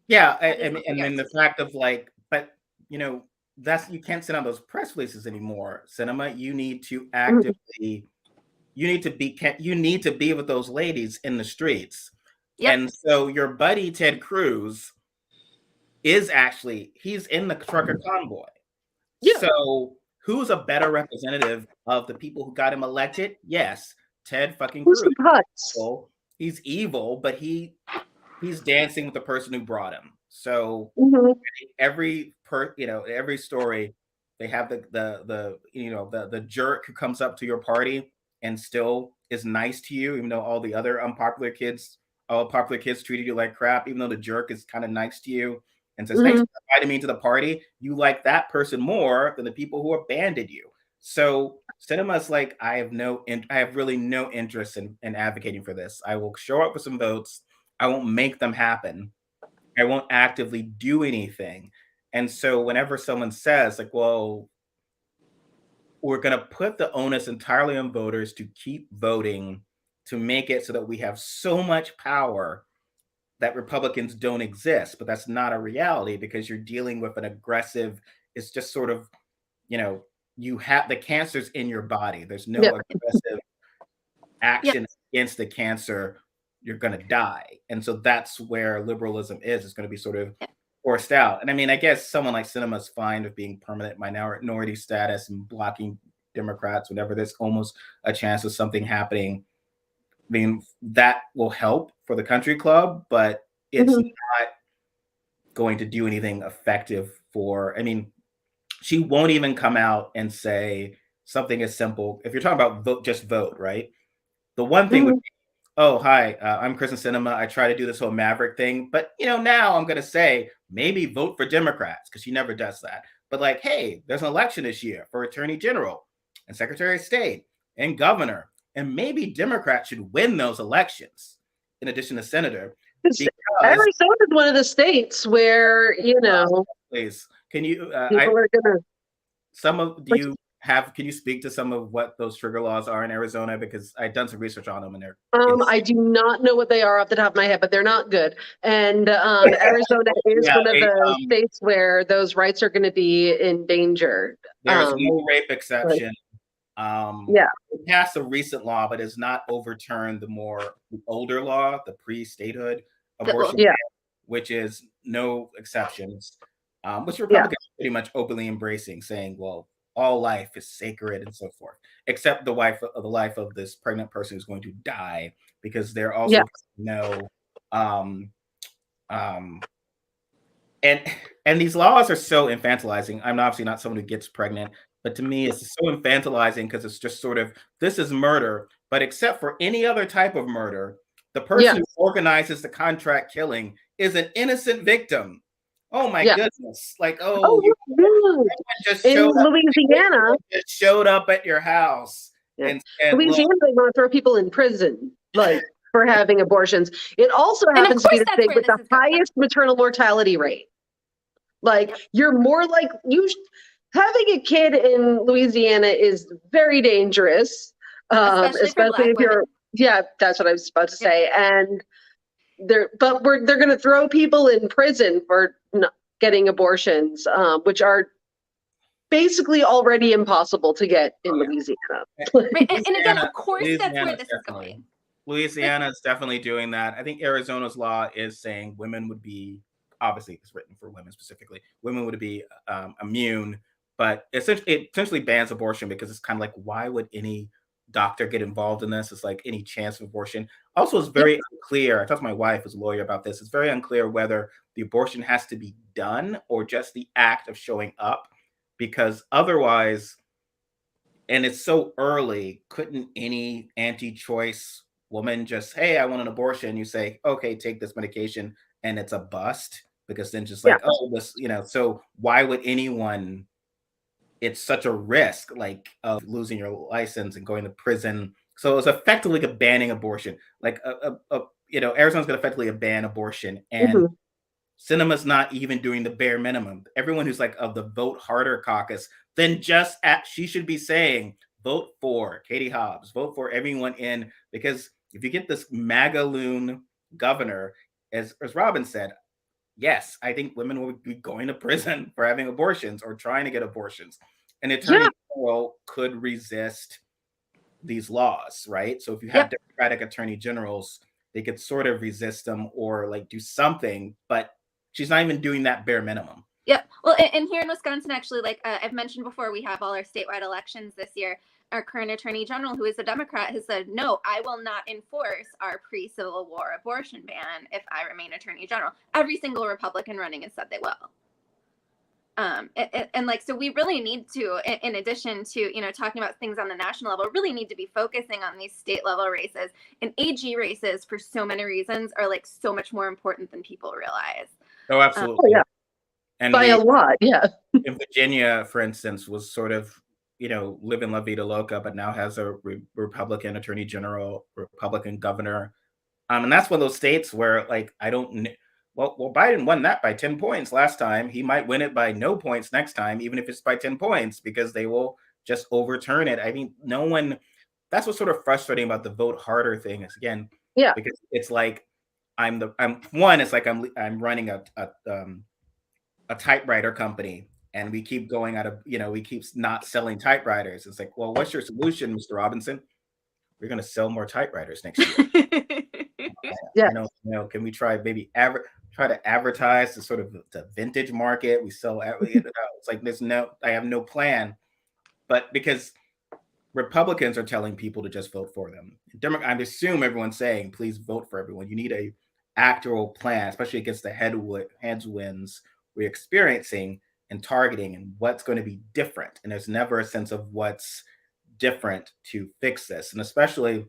Yeah, and then the fact of like, but that's, you can't send out those press releases anymore. Cinema, you need to actively, you need to be with those ladies in the streets. Yep. And so your buddy Ted Cruz is actually, he's in the trucker convoy. Yeah. So who's a better representative of the people who got him elected? Yes, Ted fucking Cruz. He's evil, but he's dancing with the person who brought him. So every story, they have the jerk who comes up to your party and still is nice to you, even though all the other popular kids treated you like crap. Even though the jerk is kind of nice to you and says, thanks for inviting me to the party, you like that person more than the people who abandoned you. So Cinema's like, I have really no interest in advocating for this. I will show up with some votes. I won't make them happen. I won't actively do anything. And so whenever someone says like, well, we're going to put the onus entirely on voters to keep voting to make it so that we have so much power that Republicans don't exist, but that's not a reality because you're dealing with an aggressive, it's just sort of, you have the cancer's in your body. There's no aggressive action against the cancer. You're going to die. And so that's where liberalism is. It's going to be sort of forced out. And I mean, I guess someone like Cinema's fine with being permanent minority status and blocking Democrats whenever there's almost a chance of something happening. I mean, that will help for the country club, but it's not going to do anything effective for, I mean, she won't even come out and say something as simple. If you're talking about vote, just vote, right? The one thing would be, oh, hi, I'm Kristen Sinema. I try to do this whole Maverick thing, but now I'm going to say maybe vote for Democrats because she never does that. But like, hey, there's an election this year for Attorney General and Secretary of State and Governor. And maybe Democrats should win those elections in addition to Senator. Arizona is one of the states where, please, can you, people are gonna, can you speak to some of what those trigger laws are in Arizona? Because I've done some research on them and they're I do not know what they are off the top of my head, but they're not good. And Arizona is one of the states where those rights are going to be in danger. There's no rape exception. We passed a recent law, but has not overturned the older law, the pre-statehood abortion, which is no exceptions, which Republicans are pretty much openly embracing, saying, well, all life is sacred and so forth, except the life of this pregnant person who's going to die, because they're also and these laws are so infantilizing. I'm obviously not someone who gets pregnant, but to me, it's so infantilizing because it's just sort of, this is murder, but except for any other type of murder, the person who organizes the contract killing is an innocent victim. Oh my goodness! Like, just in Louisiana, just showed up at your house. And Louisiana, they want to throw people in prison, like for having abortions. It also happens to be the state with the highest maternal mortality rate. Like, you're more like having a kid in Louisiana is very dangerous, especially if you're Yeah, that's what I was about to say. And they're going to throw people in prison for not getting abortions, which are basically already impossible to get in Louisiana. Right. And again, of course, that's where this is going. Louisiana is definitely doing that. I think Arizona's law is saying women would be, obviously it's written for women specifically, women would be immune, but it essentially bans abortion because it's kind of like, why would any doctor get involved in this? It's like any chance of abortion. Also, it's very unclear. I talked to my wife, who's a lawyer, about this. It's very unclear whether the abortion has to be done or just the act of showing up, because otherwise, and it's so early, couldn't any anti-choice woman just, hey, I want an abortion? You say, okay, take this medication, and it's a bust, because then just like, oh, this, so why would anyone, it's such a risk, like, of losing your license and going to prison. So it was effectively like a banning abortion. Like, Arizona's going to effectively ban abortion, and Sinema's not even doing the bare minimum. Everyone who's like of the Vote Harder caucus, then she should be saying, vote for Katie Hobbs, vote for everyone in, because if you get this MAGA loon governor, as Robyn said, yes, I think women will be going to prison for having abortions or trying to get abortions. An attorney general could resist these laws, right? So if you have Democratic attorney generals, they could sort of resist them or like do something, but she's not even doing that bare minimum. Yep. Well, and here in Wisconsin, actually, like I've mentioned before, we have all our statewide elections this year. Our current attorney general, who is a Democrat, has said, no, I will not enforce our pre-Civil War abortion ban if I remain attorney general. Every single Republican running has said they will. And like, so we really need to, in addition to, talking about things on the national level, really need to be focusing on these state level races. And AG races, for so many reasons, are like so much more important than people realize. Oh, absolutely. And by a lot, in Virginia, for instance, was sort of, living La Vida Loca, but now has a Republican attorney general, Republican governor. And that's one of those states where, like, well, Biden won that by 10 points last time. He might win it by no points next time, even if it's by 10 points, because they will just overturn it. I mean, that's what's sort of frustrating about the Vote Harder thing is, again, because it's like, I'm running a typewriter company, and we keep going out of, we keep not selling typewriters. It's like, well, what's your solution, Mr. Robinson? We're going to sell more typewriters next year. Can we try maybe try to advertise to sort of the vintage market? We sell, it's like, I have no plan, but because Republicans are telling people to just vote for them. I assume everyone's saying, please vote for everyone. You need a actual plan, especially against the headwinds we're experiencing and targeting and what's going to be different. And there's never a sense of what's different to fix this. And especially,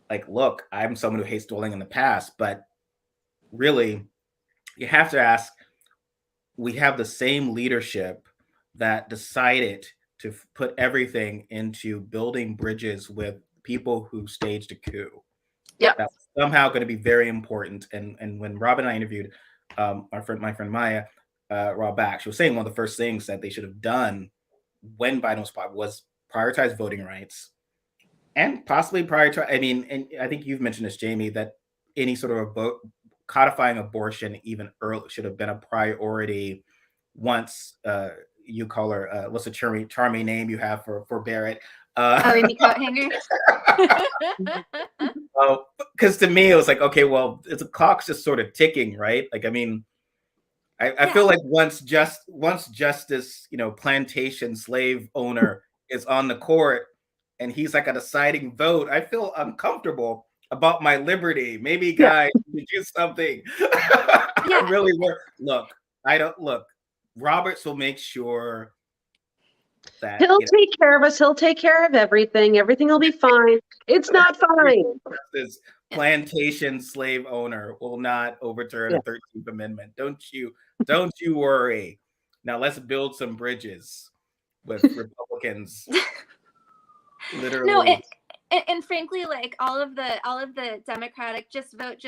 like, look, I'm someone who hates dwelling in the past, but really, you have to ask, we have the same leadership that decided to put everything into building bridges with people who staged a coup. Yeah. That's somehow going to be very important. And when Robyn and I interviewed my friend Maya Raw back, she was saying one of the first things that they should have done when Biden was prioritize voting rights, and possibly prioritize. I mean, and I think you've mentioned this, Jamie, that any sort of codifying abortion even early should have been a priority. Once you call her, what's the charming name you have for Barrett? Amy Coathanger. Because to me it was like, okay, well, the clock's just sort of ticking, right? Like, I mean, I feel like once Justice, plantation slave owner is on the court and he's like a deciding vote, I feel uncomfortable about my liberty. Maybe guys, you do something. I really look. Roberts will make sure that he'll take care of us. He'll take care of everything. Everything will be fine. It's not fine. This plantation slave owner will not overturn the 13th Amendment. Don't you worry. Now let's build some bridges with Republicans. Literally. No, and frankly, like all of the Democratic just vote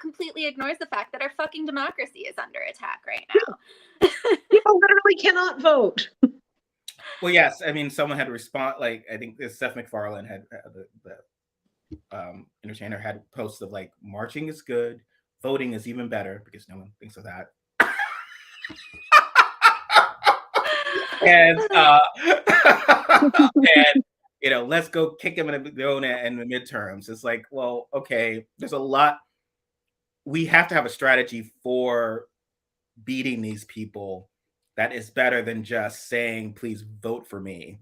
completely ignores the fact that our fucking democracy is under attack right now. People literally cannot vote. Well, yes. I mean, someone had to respond. Like, I think Seth MacFarlane had entertainer had posts of like, marching is good, voting is even better, because no one thinks of that. And and let's go kick him in the midterms. It's like, well, okay, there's a lot. We have to have a strategy for beating these people that is better than just saying, please vote for me.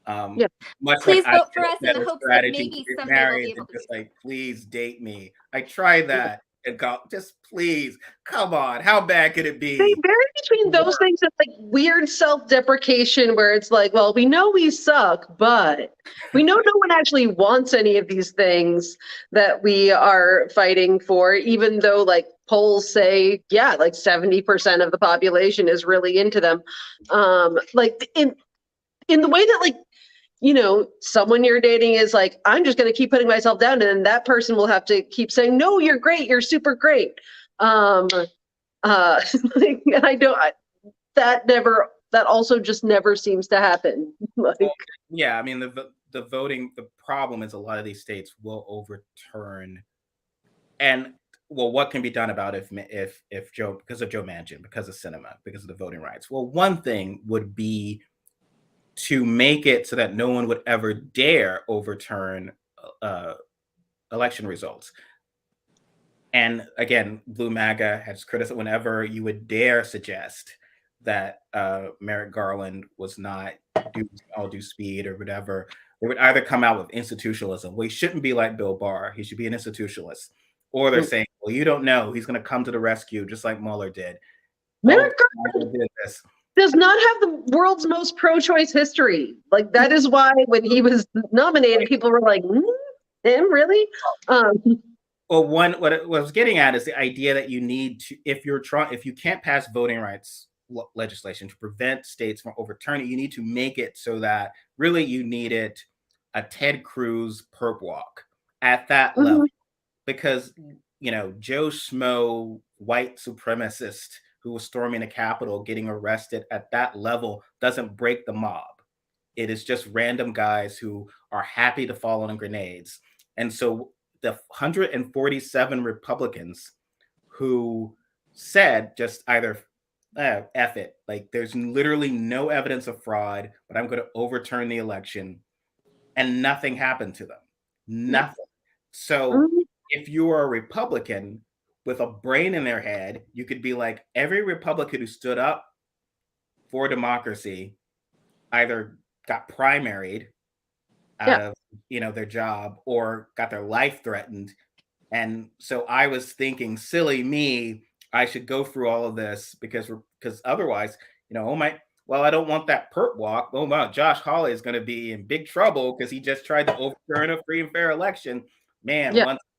Much please like vote for us in the hopes that maybe someday we'll be able to just like, please date me. I tried that and got, just please, come on, how bad could it be? They vary between those things and like weird self-deprecation where it's like, well, we know we suck, but we know no one actually wants any of these things that we are fighting for, even though like polls say, yeah, like 70% of the population is really into them. Like in the way that like, someone you're dating is like, I'm just going to keep putting myself down, and then that person will have to keep saying, no, you're great, you're super great. Like, and that also just never seems to happen. Like, yeah, I mean, the voting, the problem is a lot of these states will overturn. And well, what can be done about if Joe, because of Joe Manchin, because of cinema, because of the voting rights? Well, one thing would be to make it so that no one would ever dare overturn election results. And again, Blue MAGA has criticized whenever you would dare suggest that Merrick Garland was not all due speed or whatever, they would either come out with institutionalism. Well, he shouldn't be like Bill Barr. He should be an institutionalist. Or they're saying, well, you don't know. He's going to come to the rescue just like Mueller did. Merrick Garland does not have the world's most pro-choice history. Like, that is why when he was nominated, people were like, him, really? Well, what I was getting at is the idea that you need to, if you can't pass voting rights legislation to prevent states from overturning, you need to make it so that really you needed a Ted Cruz perp walk at that level, because Joe Schmo, white supremacist who was storming the Capitol, getting arrested at that level doesn't break the mob. It is just random guys who are happy to fall on grenades. And so the 147 Republicans who said just either F it, like there's literally no evidence of fraud, but I'm going to overturn the election, and nothing happened to them. Nothing. So if you are a Republican with a brain in their head, you could be like, every Republican who stood up for democracy either got primaried out of their job or got their life threatened. And so I was thinking, silly me, I should go through all of this because otherwise, I don't want that perp walk. Oh wow, Josh Hawley is going to be in big trouble because he just tried to overturn a free and fair election. Man,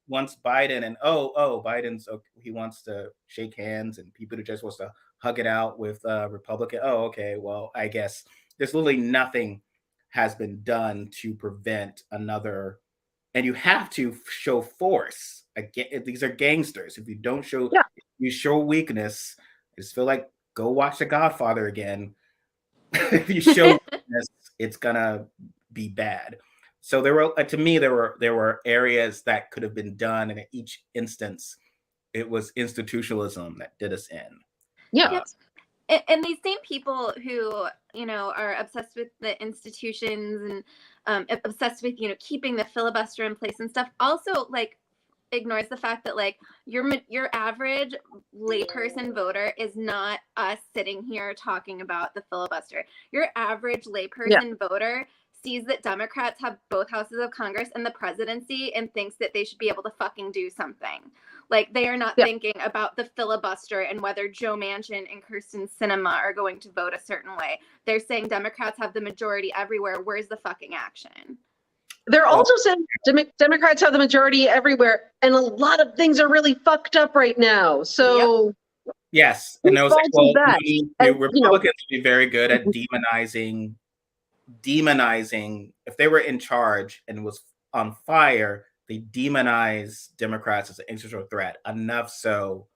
once Biden and Biden's he wants to shake hands, and people who just wants to hug it out with Republican. Oh, okay, well, I guess there's literally nothing has been done to prevent another. And you have to show force. Again, these are gangsters. If you don't show, if you show weakness, I just feel like go watch The Godfather again. If you show weakness, it's gonna be bad. So there were areas that could have been done, and in each instance, it was institutionalism that did us in. And these same people who are obsessed with the institutions and obsessed with keeping the filibuster in place and stuff also like ignores the fact that like your average layperson voter is not us sitting here talking about the filibuster. Your average layperson voter sees that Democrats have both houses of Congress and the presidency and thinks that they should be able to fucking do something. Like, they are not thinking about the filibuster and whether Joe Manchin and Kyrsten Sinema are going to vote a certain way. They're saying Democrats have the majority everywhere. Where's the fucking action? They're also saying Democrats have the majority everywhere, and a lot of things are really fucked up right now. So yes, and those Republicans would be very good at demonizing. If they were in charge and was on fire, they demonize Democrats as an existential threat enough so,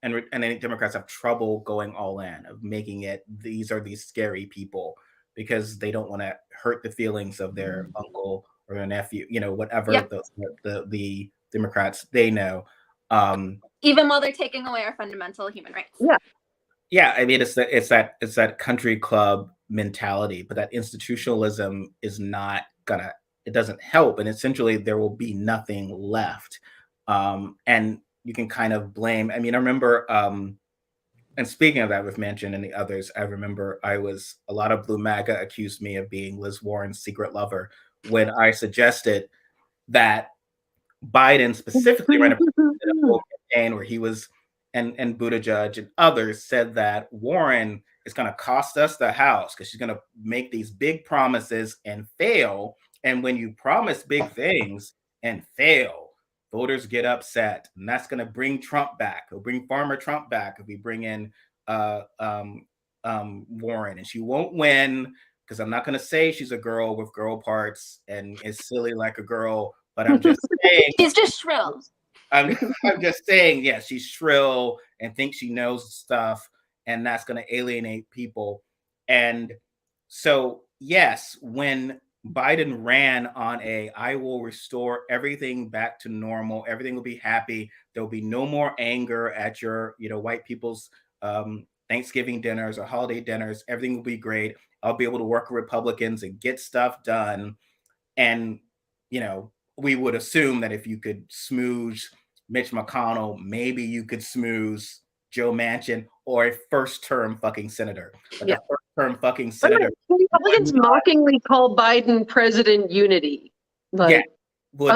and then Democrats have trouble going all in, of making it these are these scary people, because they don't want to hurt the feelings of their uncle or a nephew, you know, whatever Yep. the Democrats they know. Even while they're taking away our fundamental human rights. Yeah. Yeah, I mean, it's that country club mentality, but that institutionalism is not gonna. It doesn't help, and essentially there will be nothing left. And you can kind of blame. I mean, I remember. And speaking of that, with Manchin and the others, I remember a lot of Blue MAGA accused me of being Liz Warren's secret lover when I suggested that Biden specifically ran a whole campaign where he was, and Buttigieg and others said that Warren is going to cost us the House because she's going to make these big promises and fail. And when you promise big things and fail, voters get upset, and that's going to bring Trump back. It'll bring Farmer Trump back if we bring in Warren, and she won't win because I'm not going to say she's a girl with girl parts and is silly like a girl. But I'm just saying she's just shrill. I'm just saying, yeah, she's shrill and thinks she knows stuff, and that's going to alienate people. And so, yes, when Biden ran on I will restore everything back to normal, everything will be happy. There'll be no more anger at your, white people's Thanksgiving dinners or holiday dinners. Everything will be great. I'll be able to work with Republicans and get stuff done. And, we would assume that if you could smooge Mitch McConnell, maybe you could smooth Joe Manchin or a first-term fucking senator. A first-term fucking senator. Republicans mockingly call Biden President Unity. On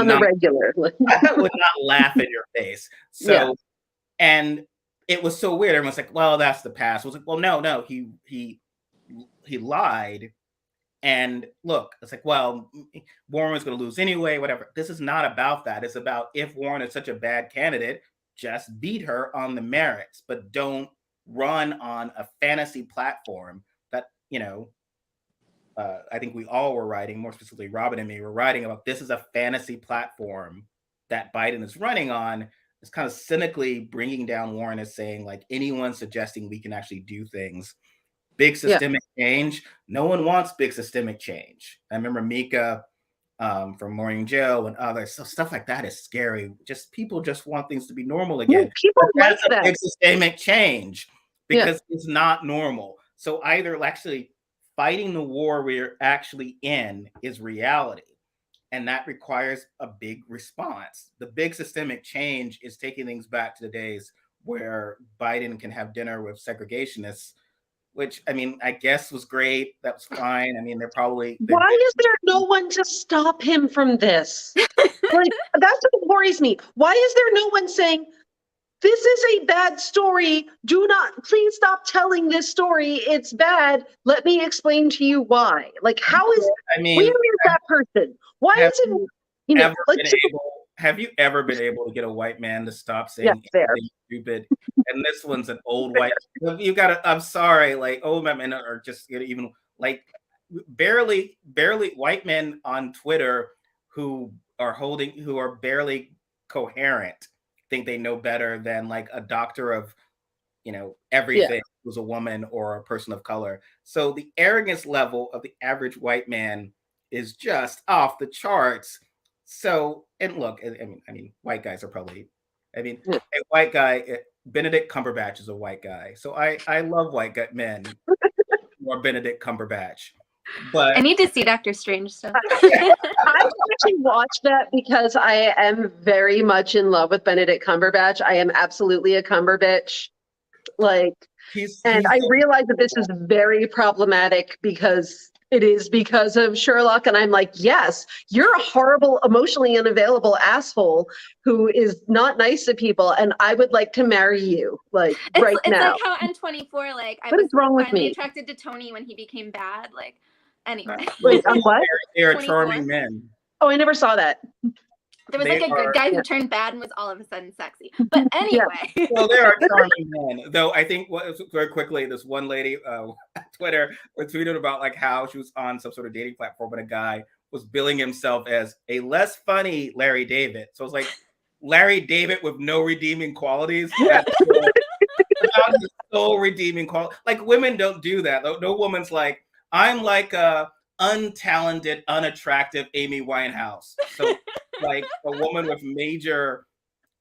the regular. Would not laugh in your face. So, and it was so weird. Everyone's like, well, that's the past. I was like, well, no, he lied. And look, it's like, well, Warren was going to lose anyway, whatever. This is not about that. It's about if Warren is such a bad candidate, just beat her on the merits, but don't run on a fantasy platform that, I think we all were writing, more specifically Robyn and me were writing about. This is a fantasy platform that Biden is running on. It's kind of cynically bringing down Warren as saying, like, anyone suggesting we can actually do things. Big systemic change. No one wants big systemic change. I remember Mika from Morning Joe and others. So stuff like that is scary. People just want things to be normal again. Yeah, people like that. Big systemic change because it's not normal. So either actually fighting the war we're actually in is reality, and that requires a big response. The big systemic change is taking things back to the days where Biden can have dinner with segregationists, which, I mean, I guess was great. That was fine. I mean, why is there no one to stop him from this? Like, that's what worries me. Why is there no one saying, this is a bad story. Please stop telling this story. It's bad. Let me explain to you why. Like, where is that person? Why is it, have you ever been able to get a white man to stop saying anything stupid? And this one's an old white. I'm sorry, like old men are just even like barely white men on Twitter who are barely coherent think they know better than like a doctor of everything who's a woman or a person of color. So the arrogance level of the average white man is just off the charts. So, and look, I mean, white guys are probably, a white guy, Benedict Cumberbatch is a white guy. So I love white men more Benedict Cumberbatch. But I need to see Doctor Strange stuff. I actually watched that because I am very much in love with Benedict Cumberbatch. I am absolutely a Cumberbitch. I realize that this is very problematic because of Sherlock. And I'm like, yes, you're a horrible, emotionally unavailable asshole who is not nice to people. And I would like to marry you right now. It's like how N24, what is wrong with me? Attracted to Tony when he became bad. Anyway. Wait, what? They're charming men. Oh, I never saw that. There was a good guy who turned bad and was all of a sudden sexy. But anyway. Well, there are charming men. Though I think very quickly, this one lady on Twitter tweeted about how she was on some sort of dating platform and a guy was billing himself as a less funny Larry David. So it's like Larry David with no redeeming qualities. That's so redeeming quality. Like women don't do that. No woman's like, I'm like untalented, unattractive Amy Winehouse. So like a woman with major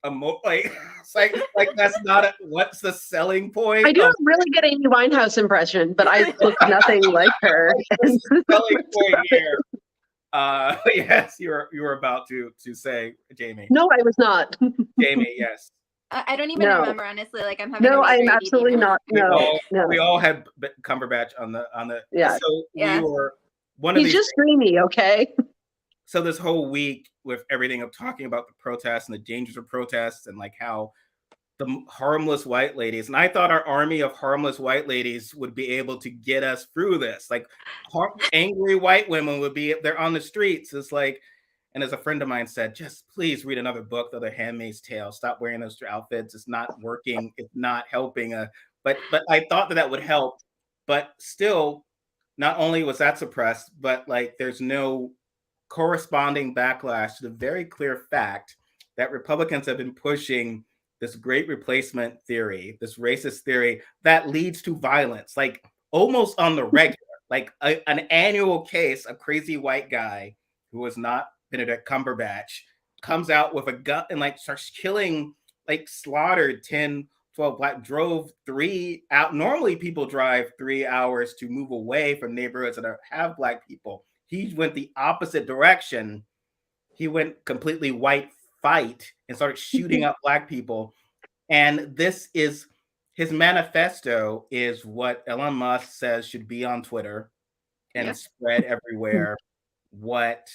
it's like that's not what's the selling point? I do a really good Amy Winehouse impression, but I look nothing like her. What's the selling point here? Yes, you were about to say, Jamie. No, I was not. Jamie, yes. I don't even No. remember, honestly. Like, I'm having No, a major I'm ADD absolutely now. not. No. We all had Cumberbatch on the. Yeah. So Yeah. we were one of He's these. just dreamy, okay? So this whole week with everything of talking about the protests and the dangers of protests and like how the harmless white ladies, and I thought our army of harmless white ladies would be able to get us through this. Like angry white women would be, they're on the streets. It's like, and as a friend of mine said, just please read another book, The Handmaid's Tale. Stop wearing those outfits. It's not working. It's not helping. But I thought that would help. But still, not only was that suppressed, but like there's no corresponding backlash to the very clear fact that Republicans have been pushing this great replacement theory, this racist theory that leads to violence, like almost on the regular, like an annual case, a crazy white guy who was not Benedict Cumberbatch comes out with a gun and like starts killing, like slaughtered 10, 12 black, drove 3 out. Normally people drive 3 hours to move away from neighborhoods that have black people. He went the opposite direction. He went completely white fight and started shooting up black people. And this is his manifesto is what Elon Musk says should be on Twitter and spread everywhere. What,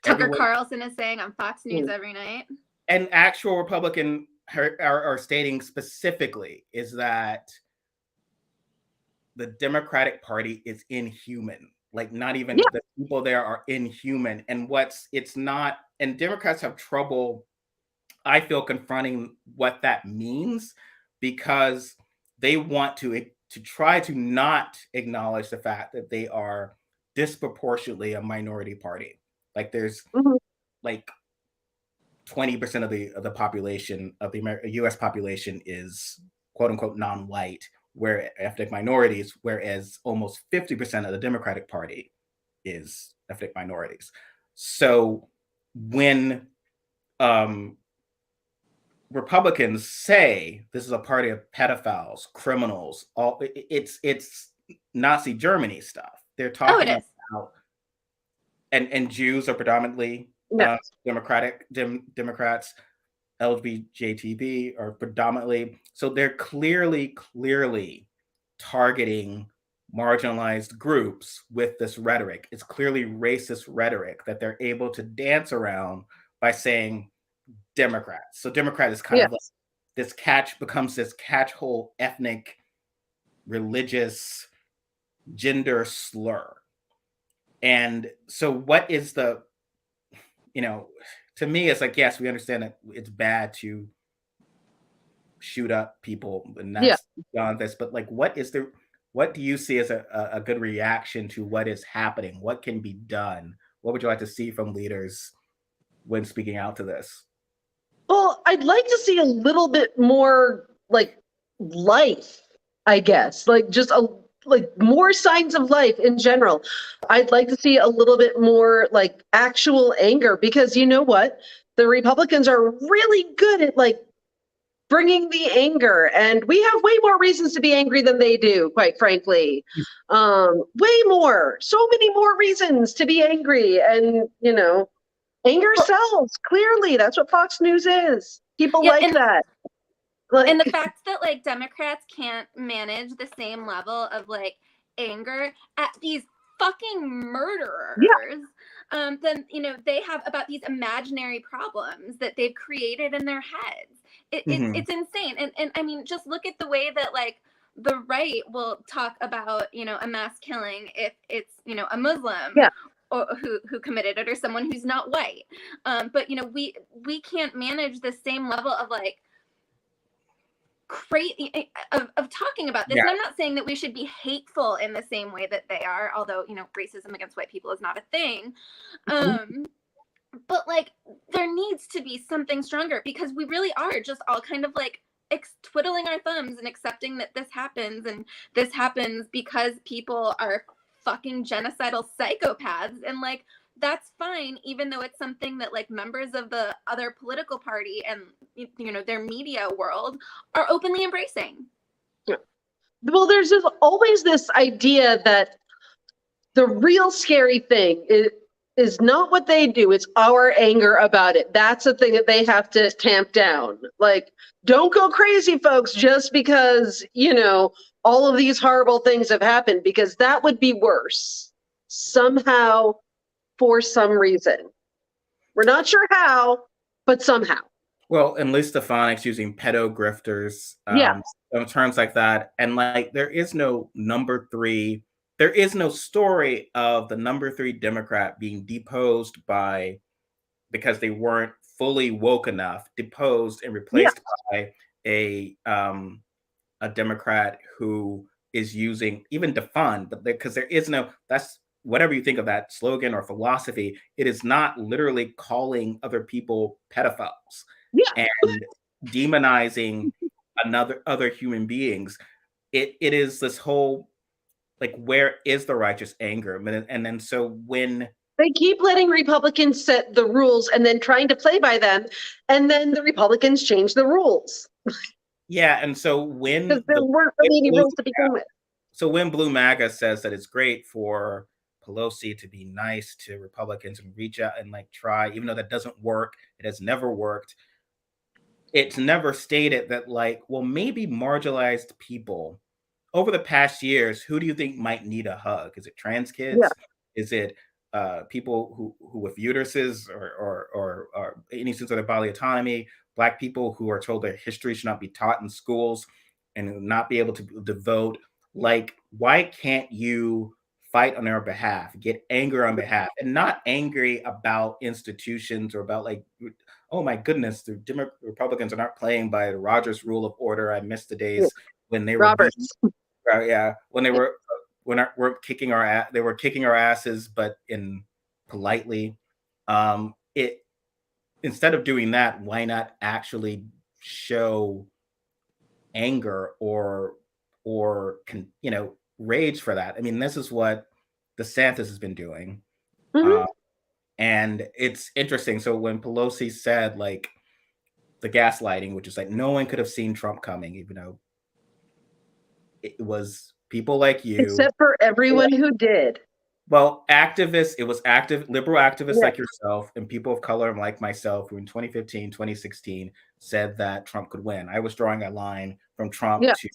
Tucker Carlson is saying on Fox News every night. And actual Republican are stating specifically is that the Democratic Party is inhuman. Like not even the people there are inhuman. And and Democrats have trouble, I feel, confronting what that means because they want to try to not acknowledge the fact that they are disproportionately a minority party. Like there's like 20% of the population of the U.S. population is quote unquote non-white, where ethnic minorities, whereas almost 50% of the Democratic Party is ethnic minorities. So when Republicans say this is a party of pedophiles, criminals, it's Nazi Germany stuff. They're talking about, and Jews are predominantly Democrats. LGBTB are predominantly, so they're clearly targeting marginalized groups with this rhetoric. It's clearly racist rhetoric that they're able to dance around by saying Democrats. So Democrat is kind of like this becomes this catch-all ethnic, religious, gender slur. And so what is the, to me, it's like, yes, we understand that it's bad to shoot up people and that's beyond this, but like, what do you see as a good reaction to what is happening? What can be done? What would you like to see from leaders when speaking out to this? Well, I'd like to see a little bit more like life, I guess, like just more signs of life in general. I'd like to see a little bit more like actual anger, because you know what? The Republicans are really good at like bringing the anger, and we have way more reasons to be angry than they do, quite frankly. Way more, so many more reasons to be angry. And, anger sells, clearly. That's what Fox News is. People like that. And the fact that like Democrats can't manage the same level of like anger at these fucking murderers, then they have about these imaginary problems that they've created in their heads. It's insane. And I mean, just look at the way that like the right will talk about a mass killing if it's a Muslim. Or who committed it, or someone who's not white. But we can't manage the same level of like crazy of talking about this. And I'm not saying that we should be hateful in the same way that they are, although racism against white people is not a thing. But like there needs to be something stronger, because we really are just all kind of like twiddling our thumbs and accepting that this happens, and this happens because people are fucking genocidal psychopaths. And like, that's fine, even though it's something that like members of the other political party and, you know, their media world are openly embracing. Well, there's always this idea that the real scary thing is not what they do, it's our anger about it. That's the thing that they have to tamp down. Like, don't go crazy, folks, just because, you know, all of these horrible things have happened, because that would be worse somehow, for some reason. We're not sure how, but somehow. Well, and Liz Stefanik's using pedo grifters, terms like that. And like, there is no number 3. There is no story of the number 3 Democrat being deposed because they weren't fully woke enough, deposed and replaced by a Democrat who is using, even defund, but because there is no, that's whatever you think of that slogan or philosophy, it is not literally calling other people pedophiles and demonizing other human beings. It is this whole, like, where is the righteous anger? And then so when they keep letting Republicans set the rules and then trying to play by them, and then the Republicans change the rules. Yeah, and so when there weren't really any rules to begin with. So when Blue MAGA says that it's great for Pelosi to be nice to Republicans and reach out and like try, even though that doesn't work, it has never worked. It's never stated that, like, well, maybe marginalized people over the past years, who do you think might need a hug? Is it trans kids? Yeah. Is it people who with uteruses or any sense of their bodily autonomy? Black people who are told their history should not be taught in schools and not be able to vote. Like, why can't you fight on their behalf, get anger on behalf, and not angry about institutions or about like, oh my goodness, the Republicans are not playing by the Rogers Rule of Order. I missed the days when they were when they were kicking our ass. They were kicking our asses, but in politely. Instead of doing that, why not actually show anger or rage for that? I mean, this is what DeSantis has been doing. And it's interesting. So when Pelosi said, like, the gaslighting, which is like, no one could have seen Trump coming, even though it was people like you. Except for everyone who did. Well, activists, it was liberal activists like yourself and people of color like myself who in 2015, 2016 said that Trump could win. I was drawing a line from Trump to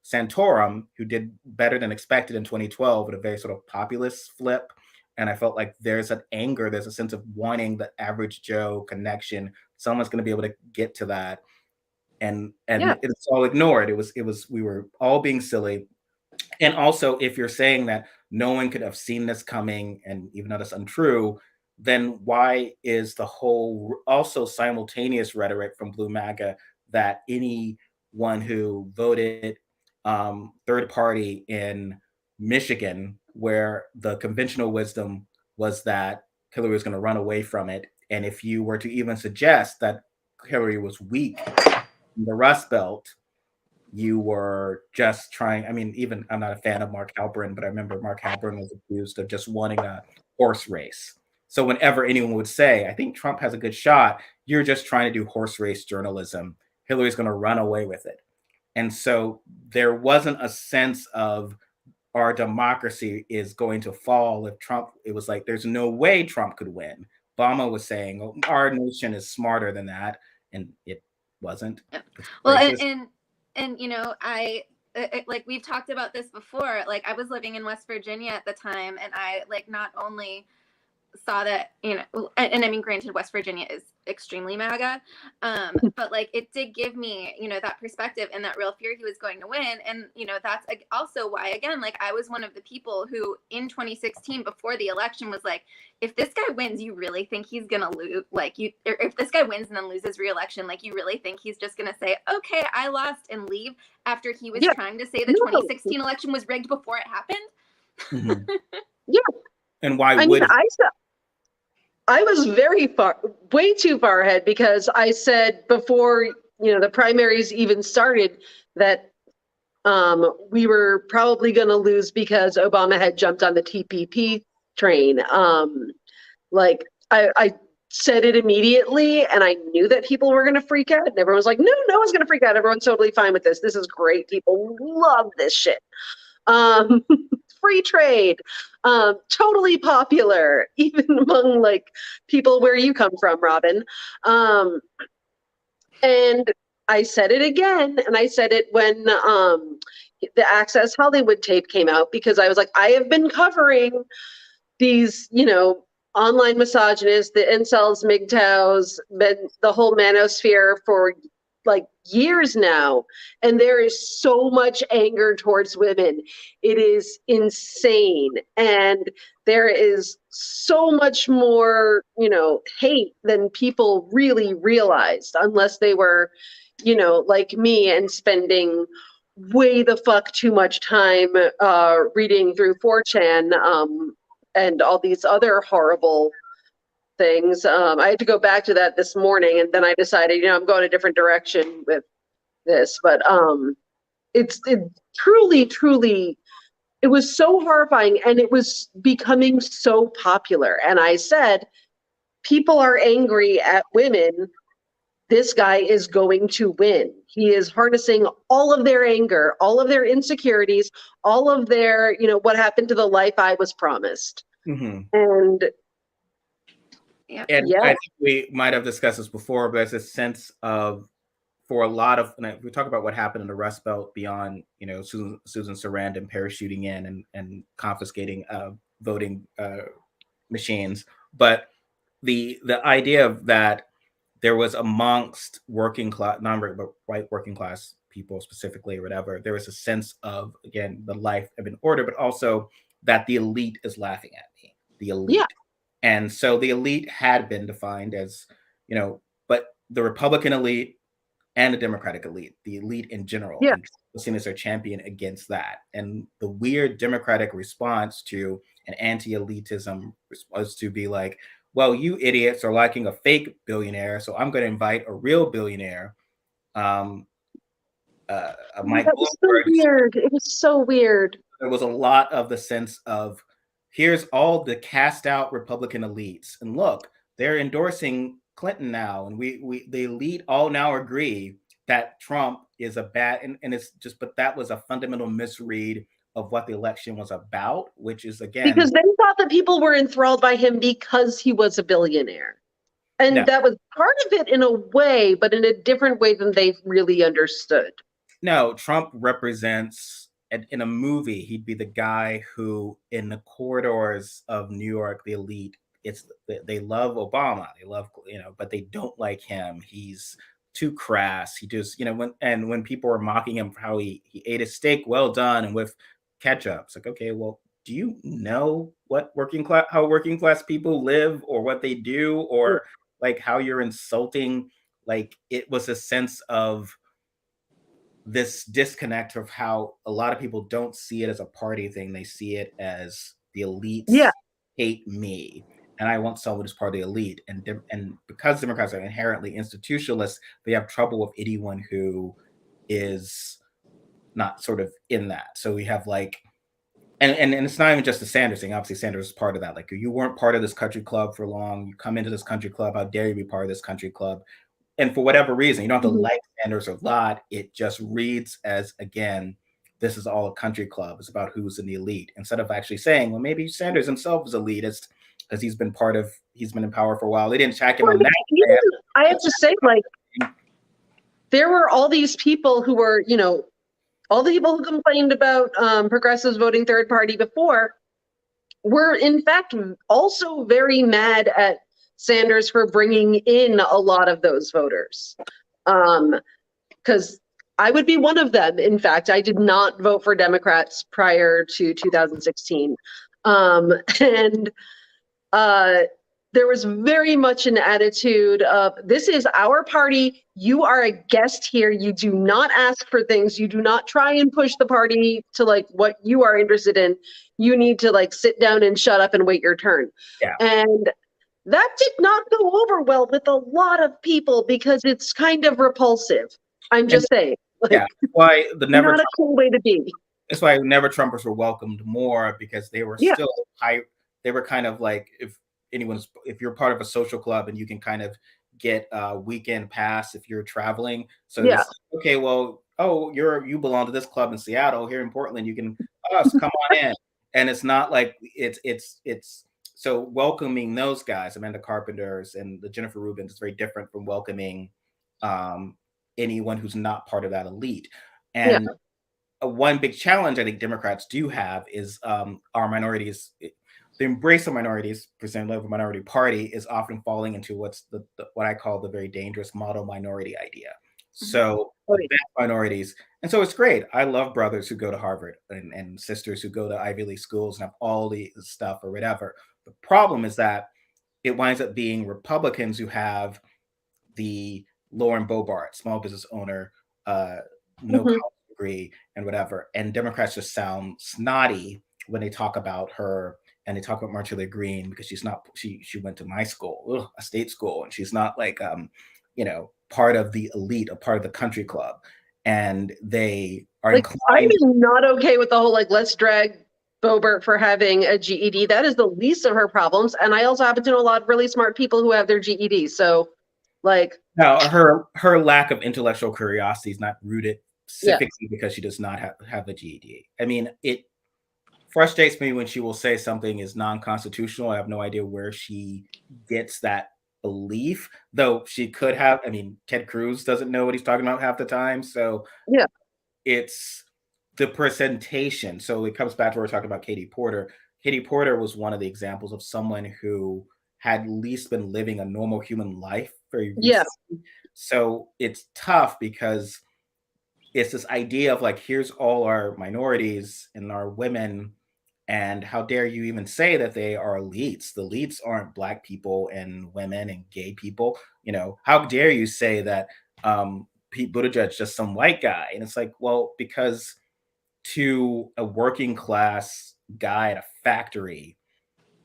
Santorum, who did better than expected in 2012 with a very sort of populist flip. And I felt like there's an anger, there's a sense of wanting the average Joe connection. Someone's going to be able to get to that. And it's all ignored. It was, we were all being silly. And also, if you're saying that no one could have seen this coming, and even though that's untrue, then why is the whole also simultaneous rhetoric from Blue MAGA that anyone who voted third party in Michigan, where the conventional wisdom was that Hillary was going to run away from it, and if you were to even suggest that Hillary was weak in the Rust Belt, you were just trying. I mean, even I'm not a fan of Mark Halperin, but I remember Mark Halperin was accused of just wanting a horse race. So whenever anyone would say, I think Trump has a good shot, you're just trying to do horse race journalism. Hillary's going to run away with it. And so there wasn't a sense of our democracy is going to fall if Trump, it was like, there's no way Trump could win. Obama was saying, oh, our nation is smarter than that. And it wasn't. Well, and you know, like we've talked about this before, like I was living in West Virginia at the time, and I like not only saw that, you know, and I mean, granted, West Virginia is extremely MAGA, but like it did give me, you know, that perspective and that real fear he was going to win. And, you know, that's also why, again, like I was one of the people who in 2016 before the election was like, if this guy wins, you really think he's gonna lose? Like or if this guy wins and then loses re-election, like you really think he's just gonna say, okay, I lost and leave after he was trying to say the 2016 election was rigged before it happened? And why would I was way too far ahead, because I said before, you know, the primaries even started that We were probably going to lose because Obama had jumped on the TPP train. Like I said it immediately, and I knew that people were going to freak out. And everyone was like, no one's going to freak out. Everyone's totally fine with this. This is great. People love this shit. Free trade, totally popular, even among like people where you come from, Robyn. And I said it again, and I said it when the Access Hollywood tape came out, because I was like, I have been covering these, online misogynists, the incels, MGTOWs, the whole manosphere for like years now, and there is so much anger towards women. It is insane, and there is so much more, hate than people really realized, unless they were, like me and spending way the fuck too much time reading through 4chan and all these other horrible things. I had to go back to that this morning, and then I decided, I'm going a different direction with this. But it truly, it was so horrifying, and it was becoming so popular. And I said, people are angry at women. This guy is going to win. He is harnessing all of their anger, all of their insecurities, all of their, what happened to the life I was promised. Mm-hmm. And I think we might have discussed this before, but there's a sense of, for a lot of, we talk about what happened in the Rust Belt beyond, Susan Sarandon parachuting in and confiscating voting machines, but the idea of that there was amongst working class, white working class people specifically, or whatever, there was a sense of, again, the life of an order, but also that the elite is laughing at me, the elite. Yeah. And so the elite had been defined as, but the Republican elite and the Democratic elite, the elite in general, yeah, seen as their champion against that. And the weird Democratic response to an anti-elitism was to be like, well, you idiots are liking a fake billionaire, so I'm going to invite a real billionaire. Mike was so weird. It was so weird. There was a lot of the sense of, here's all the cast out Republican elites, and look, they're endorsing Clinton now, and the elite all now agree that Trump is a bad, and it's just, but that was a fundamental misread of what the election was about, which is, again, because they thought that people were enthralled by him because he was a billionaire. And that was part of it in a way, but in a different way than they really understood. No, Trump represents, in a movie, he'd be the guy who, in the corridors of New York, the elite, they love Obama, they love, but they don't like him. He's too crass. He just, when people were mocking him for how he ate a steak well done and with ketchup, it's like, okay, well, do you know how working class people live, or what they do, or like how you're insulting? Like, it was a sense of this disconnect of how a lot of people don't see it as a party thing. They see it as the elites hate me, and I want someone who's part of the elite. And because Democrats are inherently institutionalists, they have trouble with anyone who is not sort of in that. So we have like, and it's not even just the Sanders thing. Obviously, Sanders is part of that. Like, you weren't part of this country club for long. You come into this country club. How dare you be part of this country club? And for whatever reason, you don't have to like Sanders or not. It just reads as, again, this is all a country club. It's about who's in the elite, instead of actually saying, well, maybe Sanders himself is elitist because he's been in power for a while. They didn't check him on that. I have to say, like, there were all these people who were, all the people who complained about progressives voting third party before were, in fact, also very mad at Sanders for bringing in a lot of those voters. Because I would be one of them. In fact, I did not vote for Democrats prior to 2016. There was very much an attitude of, this is our party. You are a guest here. You do not ask for things. You do not try and push the party to like what you are interested in. You need to like sit down and shut up and wait your turn. Yeah. And that did not go over well with a lot of people because it's kind of repulsive. I'm just saying. Yeah, why the never not a cool way to be. That's why never Trumpers were welcomed more, because they were Yeah. still high. They were kind of like, if you're part of a social club and you can kind of get a weekend pass if you're traveling. So Yeah. it's okay, well, oh, you belong to this club in Seattle. Here in Portland, you can come on in. And it's not like it's so welcoming those guys, Amanda Carpenters and the Jennifer Rubins, is very different from welcoming anyone who's not part of that elite. And one big challenge I think Democrats do have is our minorities. The embrace of minorities, presented of a minority party, is often falling into what's what I call the very dangerous model minority idea. So advanced minorities, and so it's great. I love brothers who go to Harvard and sisters who go to Ivy League schools and have all the stuff or whatever. The problem is that it winds up being Republicans who have the Lauren Boebert, small business owner, no college degree and whatever, and Democrats just sound snotty when they talk about her, and they talk about Marjorie Greene, because she's not, she went to my school, a state school, and she's not like part of the elite, a part of the country club, and they are like, inclined. I'm not okay with the whole let's drag Boebert for having a GED. That is the least of her problems, and I also happen to know a lot of really smart people who have their GED. So, now her lack of intellectual curiosity is not rooted specifically because she does not have a GED. I mean, it frustrates me when she will say something is non-constitutional. I have no idea where she gets that belief, though she could have. I mean, Ted Cruz doesn't know what he's talking about half the time. So it's the presentation. So it comes back to what we're talking about Katie Porter. Katie Porter was one of the examples of someone who had at least been living a normal human life very recently. So it's tough because it's this idea of here's all our minorities and our women, and how dare you even say that they are elites? The elites aren't Black people and women and gay people. How dare you say that Pete Buttigieg is just some white guy? And it's like, well, because to a working class guy at a factory,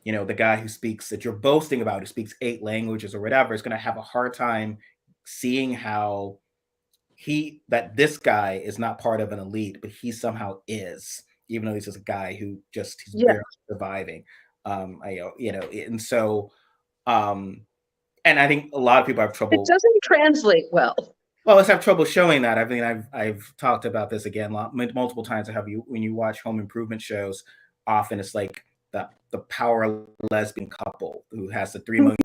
the guy who speaks, that you're boasting about, who speaks 8 languages or whatever, is going to have a hard time seeing how that this guy is not part of an elite, but he somehow is, even though he's just a guy who he's barely surviving. And so, and I think a lot of people have trouble. It doesn't translate well. Well, let's have trouble showing that. I mean, I've talked about this again multiple times. When you watch home improvement shows, often it's like the power lesbian couple who has the $3 million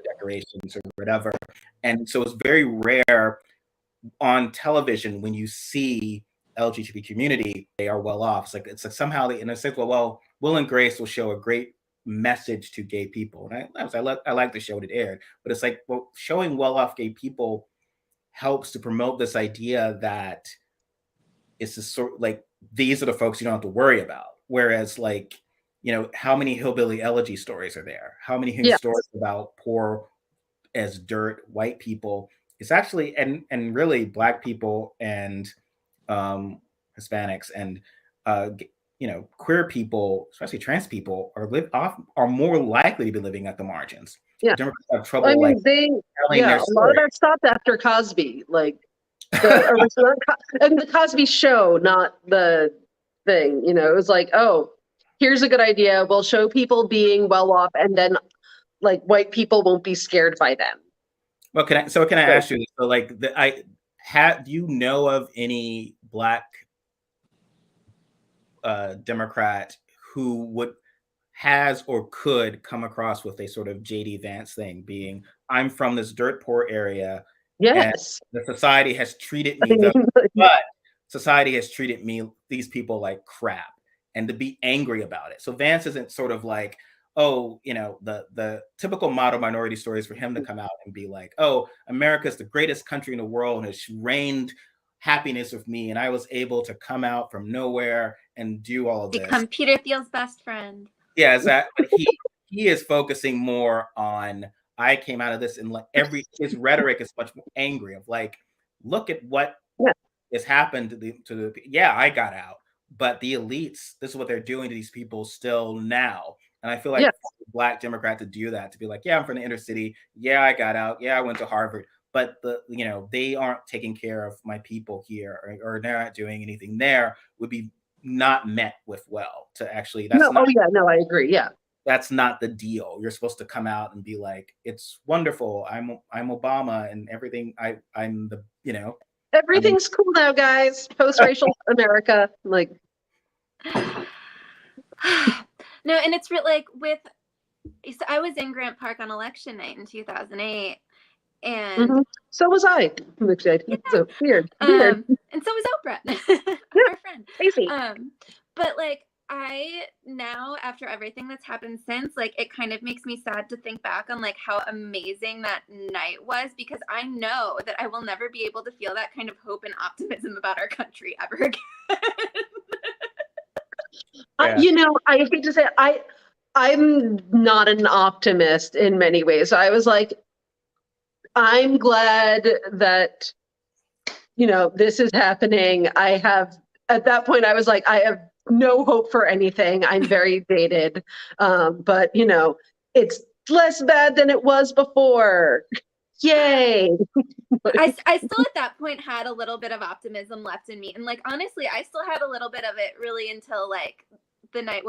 decorations or whatever, and so it's very rare on television when you see LGBT community, they are well off. It's like somehow they, and it's like, well, Will and Grace will show a great message to gay people, and I like the show that aired, but it's like, well, showing well off gay people helps to promote this idea that it's just sort of these are the folks you don't have to worry about. Whereas how many hillbilly elegy stories are there? How many stories about poor as dirt white people? It's actually, and really Black people and Hispanics and queer people, especially trans people, are more likely to be living at the margins. Democrats have trouble. I mean, a lot of that stopped after Cosby, and the Cosby Show, not the thing. It was like, oh, here's a good idea. We'll show people being well off, and then white people won't be scared by them. Well, can I ask you? So, do you know of any Black Democrat who has or could come across with a sort of JD Vance thing, being, I'm from this dirt poor area, yes, and the society has treated me, but society has treated these people like crap, and to be angry about it. So Vance isn't sort of like, oh, the typical model minority stories for him to come out and be like, oh, America's the greatest country in the world and has reigned happiness with me, and I was able to come out from nowhere and do all of this. Become Peter Thiel's best friend. Yeah, exactly. But he is focusing more on, I came out of this, and his rhetoric is much more angry of look at what has happened to the I got out, but the elites, this is what they're doing to these people still now. And I feel like for a Black Democrat to do that, to be like, yeah, I'm from the inner city, yeah, I got out, yeah, I went to Harvard, but they aren't taking care of my people here, or they're not doing anything there, would be not met with well. To actually, No, I agree. Yeah. That's not the deal. You're supposed to come out and be like, it's wonderful. I'm Obama and everything. I'm the, Everything's cool now, guys. Post-racial America. Like, no, and it's like so I was in Grant Park on election night in 2008, and so was I. So weird. And so was Oprah, our friend. Crazy. But like, I now, after everything that's happened since, like, it kind of makes me sad to think back on like how amazing that night was, because I know that I will never be able to feel that kind of hope and optimism about our country ever again. I hate to say it, I'm not an optimist in many ways. I was like, I'm glad that, this is happening. At that point, I was like, I have no hope for anything. I'm very dated. But, it's less bad than it was before. Yay. I still at that point had a little bit of optimism left in me. And like, honestly, I still had a little bit of it really until like the night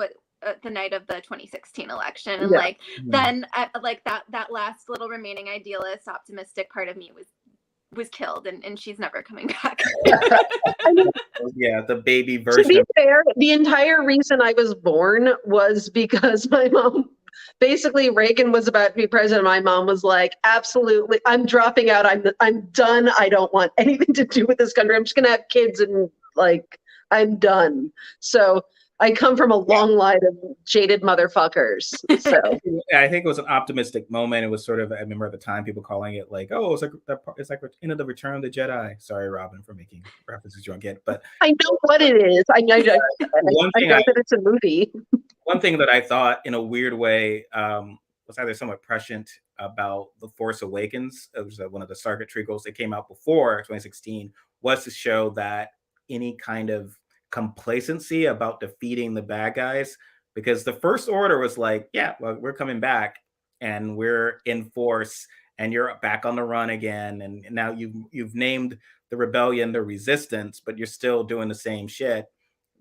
of the 2016 election. And then like that last little remaining idealist, optimistic part of me was killed, and she's never coming back. Yeah, the baby version. To be fair, the entire reason I was born was because my mom, basically Reagan was about to be president. My mom was like, absolutely, I'm dropping out. I'm done. I don't want anything to do with this country. I'm just gonna have kids and like, I'm done. So I come from a long line of jaded motherfuckers. So I think it was an optimistic moment. It was sort of, I remember at the time people calling it like, oh, it's like end of the Return of the Jedi. Sorry, Robyn, for making references you don't get, but I know what it is. I know that it's a movie. One thing that I thought in a weird way was either somewhat prescient about The Force Awakens. It was one of the Stargate prequels that came out before 2016, was to show that any kind of complacency about defeating the bad guys, because the First Order was like, yeah, well, we're coming back and we're in force and you're back on the run again, and now you've named the rebellion the Resistance, but you're still doing the same shit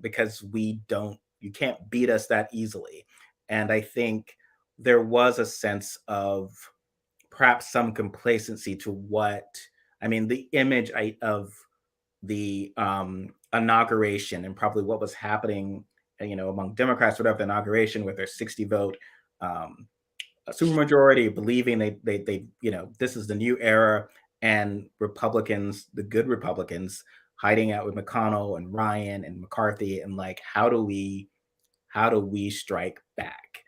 because you can't beat us that easily. And I think there was a sense of perhaps some complacency to the image of the inauguration and probably what was happening, among Democrats, whatever, the inauguration with their 60 vote supermajority, believing they this is the new era, and Republicans, the good Republicans, hiding out with McConnell and Ryan and McCarthy, and like, how do we strike back?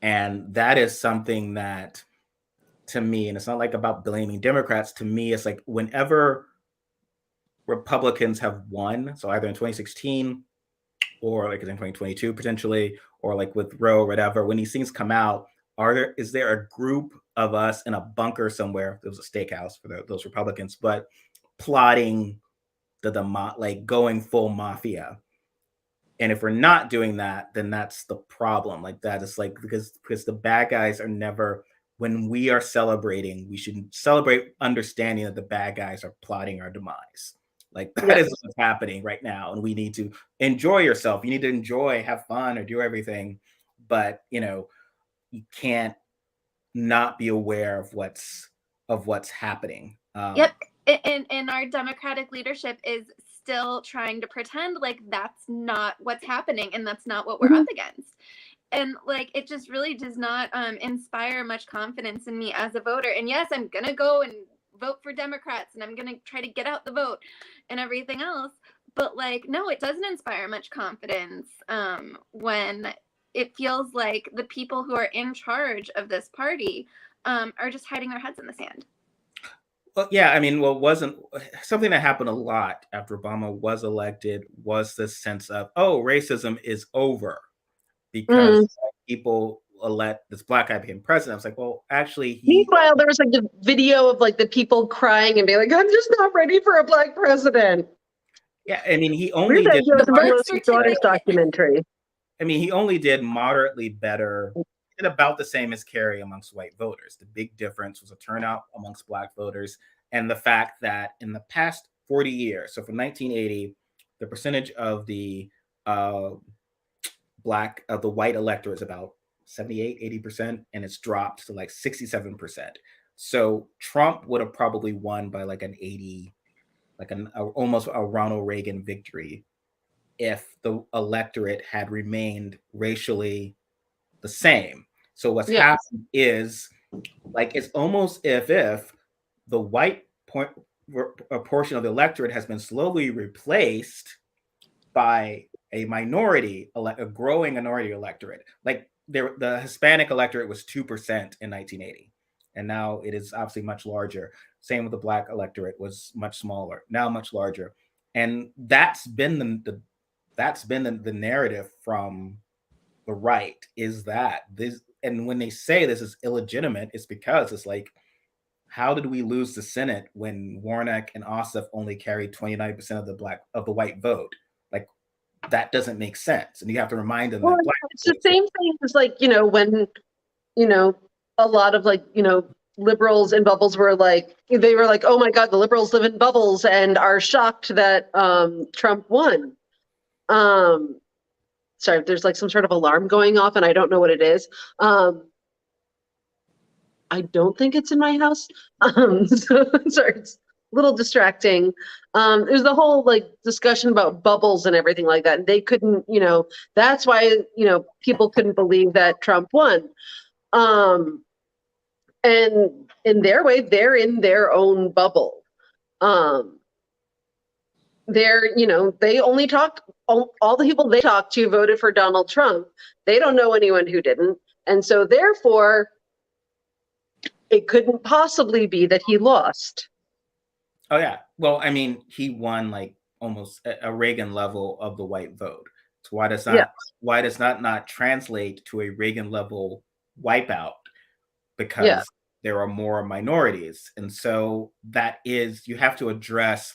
And that is something that, to me, and it's not like about blaming Democrats, to me, it's like whenever Republicans have won, so either in 2016 or like in 2022 potentially, or like with Roe or whatever, when these things come out, is there a group of us in a bunker somewhere? There was a steakhouse for those Republicans, but plotting like going full mafia. And if we're not doing that, then that's the problem. Like, that is like, because the bad guys are never, when we are celebrating, we should celebrate understanding that the bad guys are plotting our demise. Like, that is what's happening right now. And we need to enjoy yourself. You need to enjoy, have fun, or do everything. But, you can't not be aware of what's happening. Yep. And our Democratic leadership is still trying to pretend like that's not what's happening and that's not what we're up against. And like, it just really does not inspire much confidence in me as a voter. And yes, I'm going to go and vote for Democrats and I'm going to try to get out the vote and everything else. But like, no, it doesn't inspire much confidence when it feels like the people who are in charge of this party are just hiding their heads in the sand. Well, yeah, wasn't something that happened a lot after Obama was elected was this sense of, oh, racism is over because people elect this black guy became president. I was like, well, actually, meanwhile, there was like the video of like the people crying and being like, I'm just not ready for a black president. Yeah, he only did the daughter's documentary. He only did moderately better. He did about the same as Kerry amongst white voters. The big difference was a turnout amongst black voters and the fact that in the past 40 years, so from 1980, the percentage of the the white electorate is about 78-80%, and it's dropped to like 67%. So Trump would have probably won by like an 80, like almost a Ronald Reagan victory if the electorate had remained racially the same. So what's happened is, like, it's almost if the white portion of the electorate has been slowly replaced by a growing minority electorate. Like the Hispanic electorate was 2% in 1980, and now it is obviously much larger. Same with the Black electorate, was much smaller, now much larger, and that's been the narrative from the right, is that this. And when they say this is illegitimate, it's because it's like, how did we lose the Senate when Warnock and Ossoff only carried 29% of the white vote? Like, that doesn't make sense. And you have to remind them that it's the same thing as, like, when a lot of, like, liberals in bubbles were like, oh my God, the liberals live in bubbles and are shocked that Trump won. Sorry, there's like some sort of alarm going off and I don't know what it is. I don't think it's in my house. So sorry, it's a little distracting. There's the whole like discussion about bubbles and everything like that. And they couldn't, that's why, people couldn't believe that Trump won. And in their way, they're in their own bubble. They only talk, all the people they talked to voted for Donald Trump. They don't know anyone who didn't. And so therefore, it couldn't possibly be that he lost. Oh yeah. Well, I mean, he won like almost a Reagan level of the white vote. So why does that not translate to a Reagan level wipeout? Because there are more minorities. And so you have to address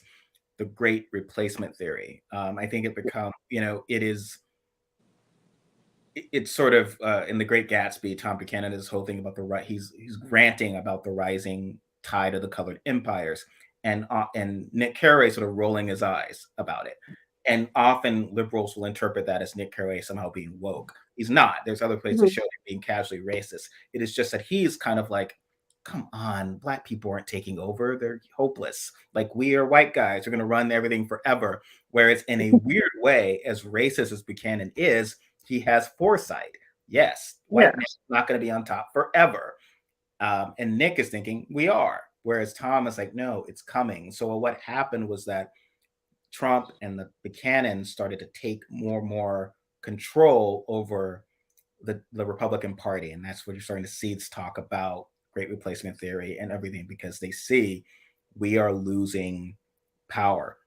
the great replacement theory. I think it becomes, it's sort of in The Great Gatsby, Tom Buchanan, this whole thing about he's ranting about the rising tide of the colored empires, and Nick Carraway sort of rolling his eyes about it. And often liberals will interpret that as Nick Carraway somehow being woke. He's not. There's other places to show him being casually racist. It is just that he's kind of like, come on, Black people aren't taking over. They're hopeless. Like, we are white guys. We're going to run everything forever. Whereas in a weird way, as racist as Buchanan is, he has foresight. Yes, whiteness is not going to be on top forever. And Nick is thinking, we are. Whereas Tom is like, no, it's coming. So what happened was that Trump and the Buchanan started to take more and more control over the Republican Party. And that's what you're starting to see talk about great replacement theory and everything, because they see we are losing power.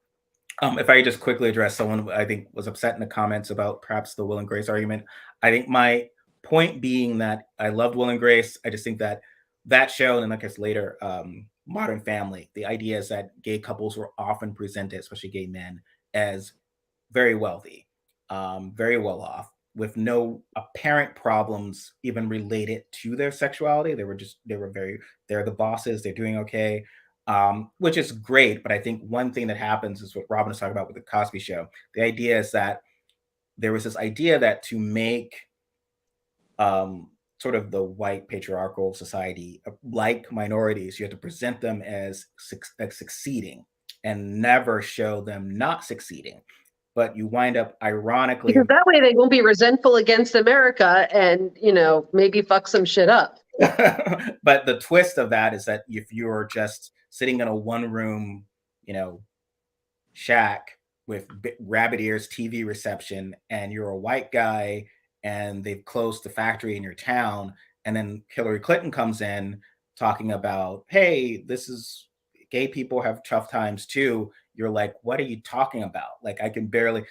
If I just quickly address someone I think was upset in the comments about perhaps the Will and Grace argument, I think my point being that I loved Will and Grace. I just think that show, and I guess later, Modern Family, the idea is that gay couples were often presented, especially gay men, as very wealthy, very well off, with no apparent problems even related to their sexuality. They're the bosses, they're doing okay. Which is great, but I think one thing that happens is what Robyn was talking about with the Cosby Show. The idea is that there was this idea that to make sort of the white patriarchal society like minorities, you have to present them as succeeding and never show them not succeeding. But you wind up ironically, because that way they won't be resentful against America and maybe fuck some shit up. But the twist of that is that if you're just sitting in a one-room, shack with rabbit ears TV reception, and you're a white guy, and they've closed the factory in your town, and then Hillary Clinton comes in talking about, hey, gay people have tough times too. You're like, what are you talking about? Like, I can barely.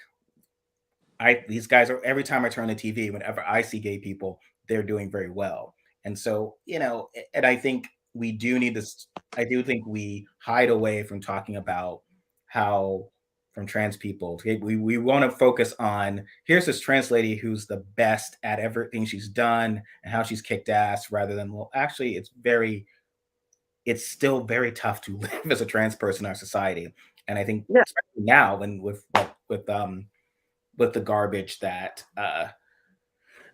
These guys are, every time I turn the TV, whenever I see gay people, they're doing very well. And so, and I think we do need this. I do think we hide away from talking about how, from trans people, we want to focus on, here's this trans lady who's the best at everything she's done and how she's kicked ass, rather than, well, actually, it's still very tough to live as a trans person in our society. And I think Yeah. especially now, and with the garbage that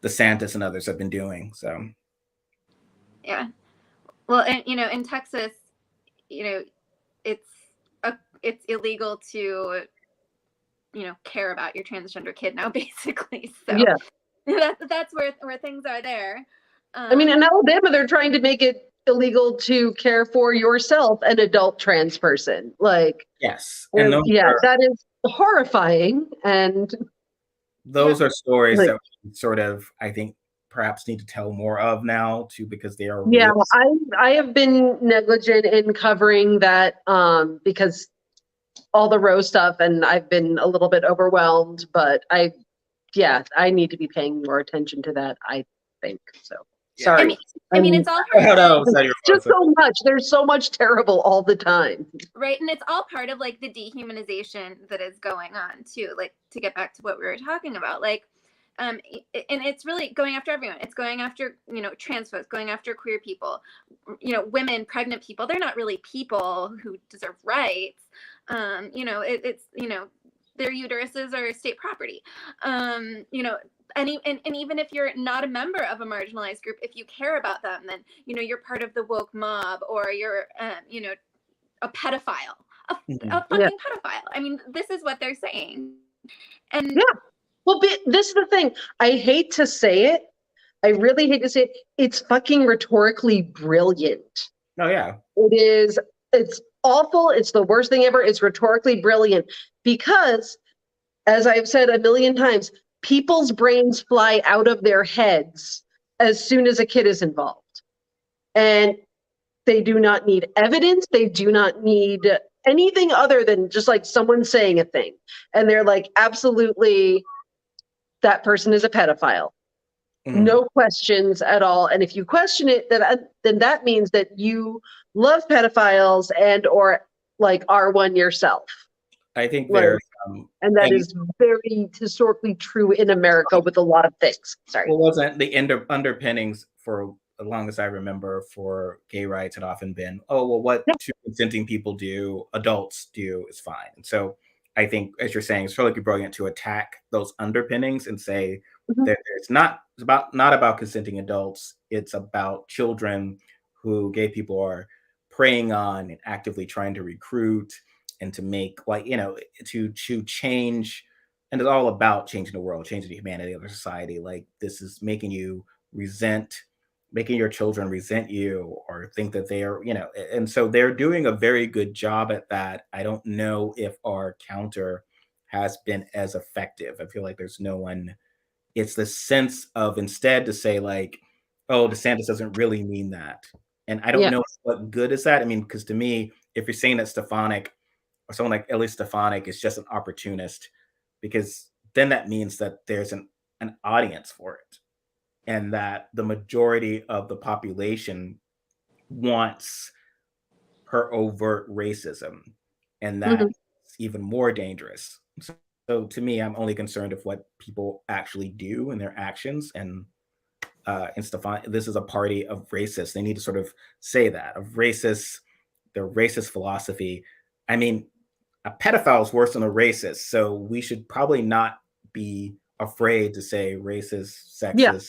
DeSantis and others have been doing. So yeah. Well, and in Texas, it's illegal to care about your transgender kid now, basically. So Yeah. that's where things are there. I mean, in Alabama, they're trying to make it illegal to care for yourself, an adult trans person. Like, yes, and that is horrifying. And those are stories like, that we sort of, I think, perhaps need to tell more of now too, because they are yeah, real. I have been negligent in covering that because all the Roe stuff, and I've been a little bit overwhelmed, but I need to be paying more attention to that, I think. So Yeah. sorry. I mean, it's all part of just so much. There's so much terrible all the time. Right. And it's all part of like the dehumanization that is going on too, like to get back to what we were talking about. Like, and it's really going after everyone. It's going after, trans folks, going after queer people, women, pregnant people. They're not really people who deserve rights. It's their uteruses are state property. And even if you're not a member of a marginalized group, if you care about them, then you're part of the woke mob, or you're a pedophile, a fucking pedophile. I mean, this is what they're saying. And yeah, well, this is the thing. I hate to say it. I really hate to say it. It's fucking rhetorically brilliant. Oh yeah, it is. It's awful. It's the worst thing ever. It's rhetorically brilliant because, as I've said a million times, people's brains fly out of their heads as soon as a kid is involved. And they do not need evidence. They do not need anything other than just like someone saying a thing. And they're like, absolutely, that person is a pedophile. Mm-hmm. No questions at all. And if you question it, then that means that you love pedophiles and or like are one yourself. I think there's and that is very historically true in America with a lot of things. Sorry. Well, wasn't the underpinnings for as long as I remember for gay rights had often been, oh, well, what two consenting people do, adults do is fine. And so I think, as you're saying, it's really brilliant to attack those underpinnings and say that it's not about consenting adults. It's about children who gay people are preying on and actively trying to recruit and to make, like, to change. And it's all about changing the world, changing the humanity of the society. Like, this is making your children resent you or think that they are, and so they're doing a very good job at that. I don't know if our counter has been as effective. I feel like there's no one. It's the sense of instead to say like, oh, DeSantis doesn't really mean that. And I don't know what good is that. I mean, because to me, if you're saying that Stefanik or someone like Ellie Stefanik is just an opportunist, because then that means that there's an audience for it. And that the majority of the population wants her overt racism. And that's even more dangerous. So to me, I'm only concerned with what people actually do in their actions. And Stefan, this is a party of racists. They need to sort of say that, of racists, their racist philosophy. I mean, a pedophile is worse than a racist. So we should probably not be afraid to say racist, sexist. Yeah.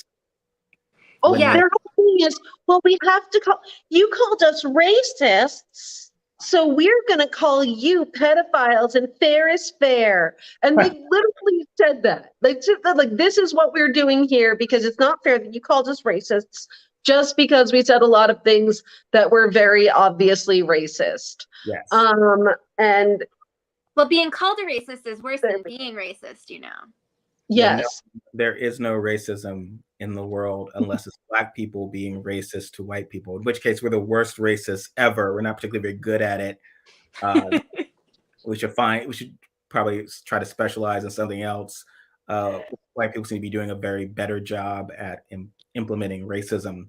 Oh, yeah. Their whole thing is, well, we have to you called us racists, so we're going to call you pedophiles, and fair is fair. And they literally said that. They said that, like, this is what we're doing here because it's not fair that you called us racists just because we said a lot of things that were very obviously racist. Yes. And well, being called a racist is worse than being racist, Yes. There is no racism in the world unless it's Black people being racist to white people, in which case we're the worst racists ever. We're not particularly very good at it. We should probably try to specialize in something else. White people seem to be doing a very better job at implementing racism.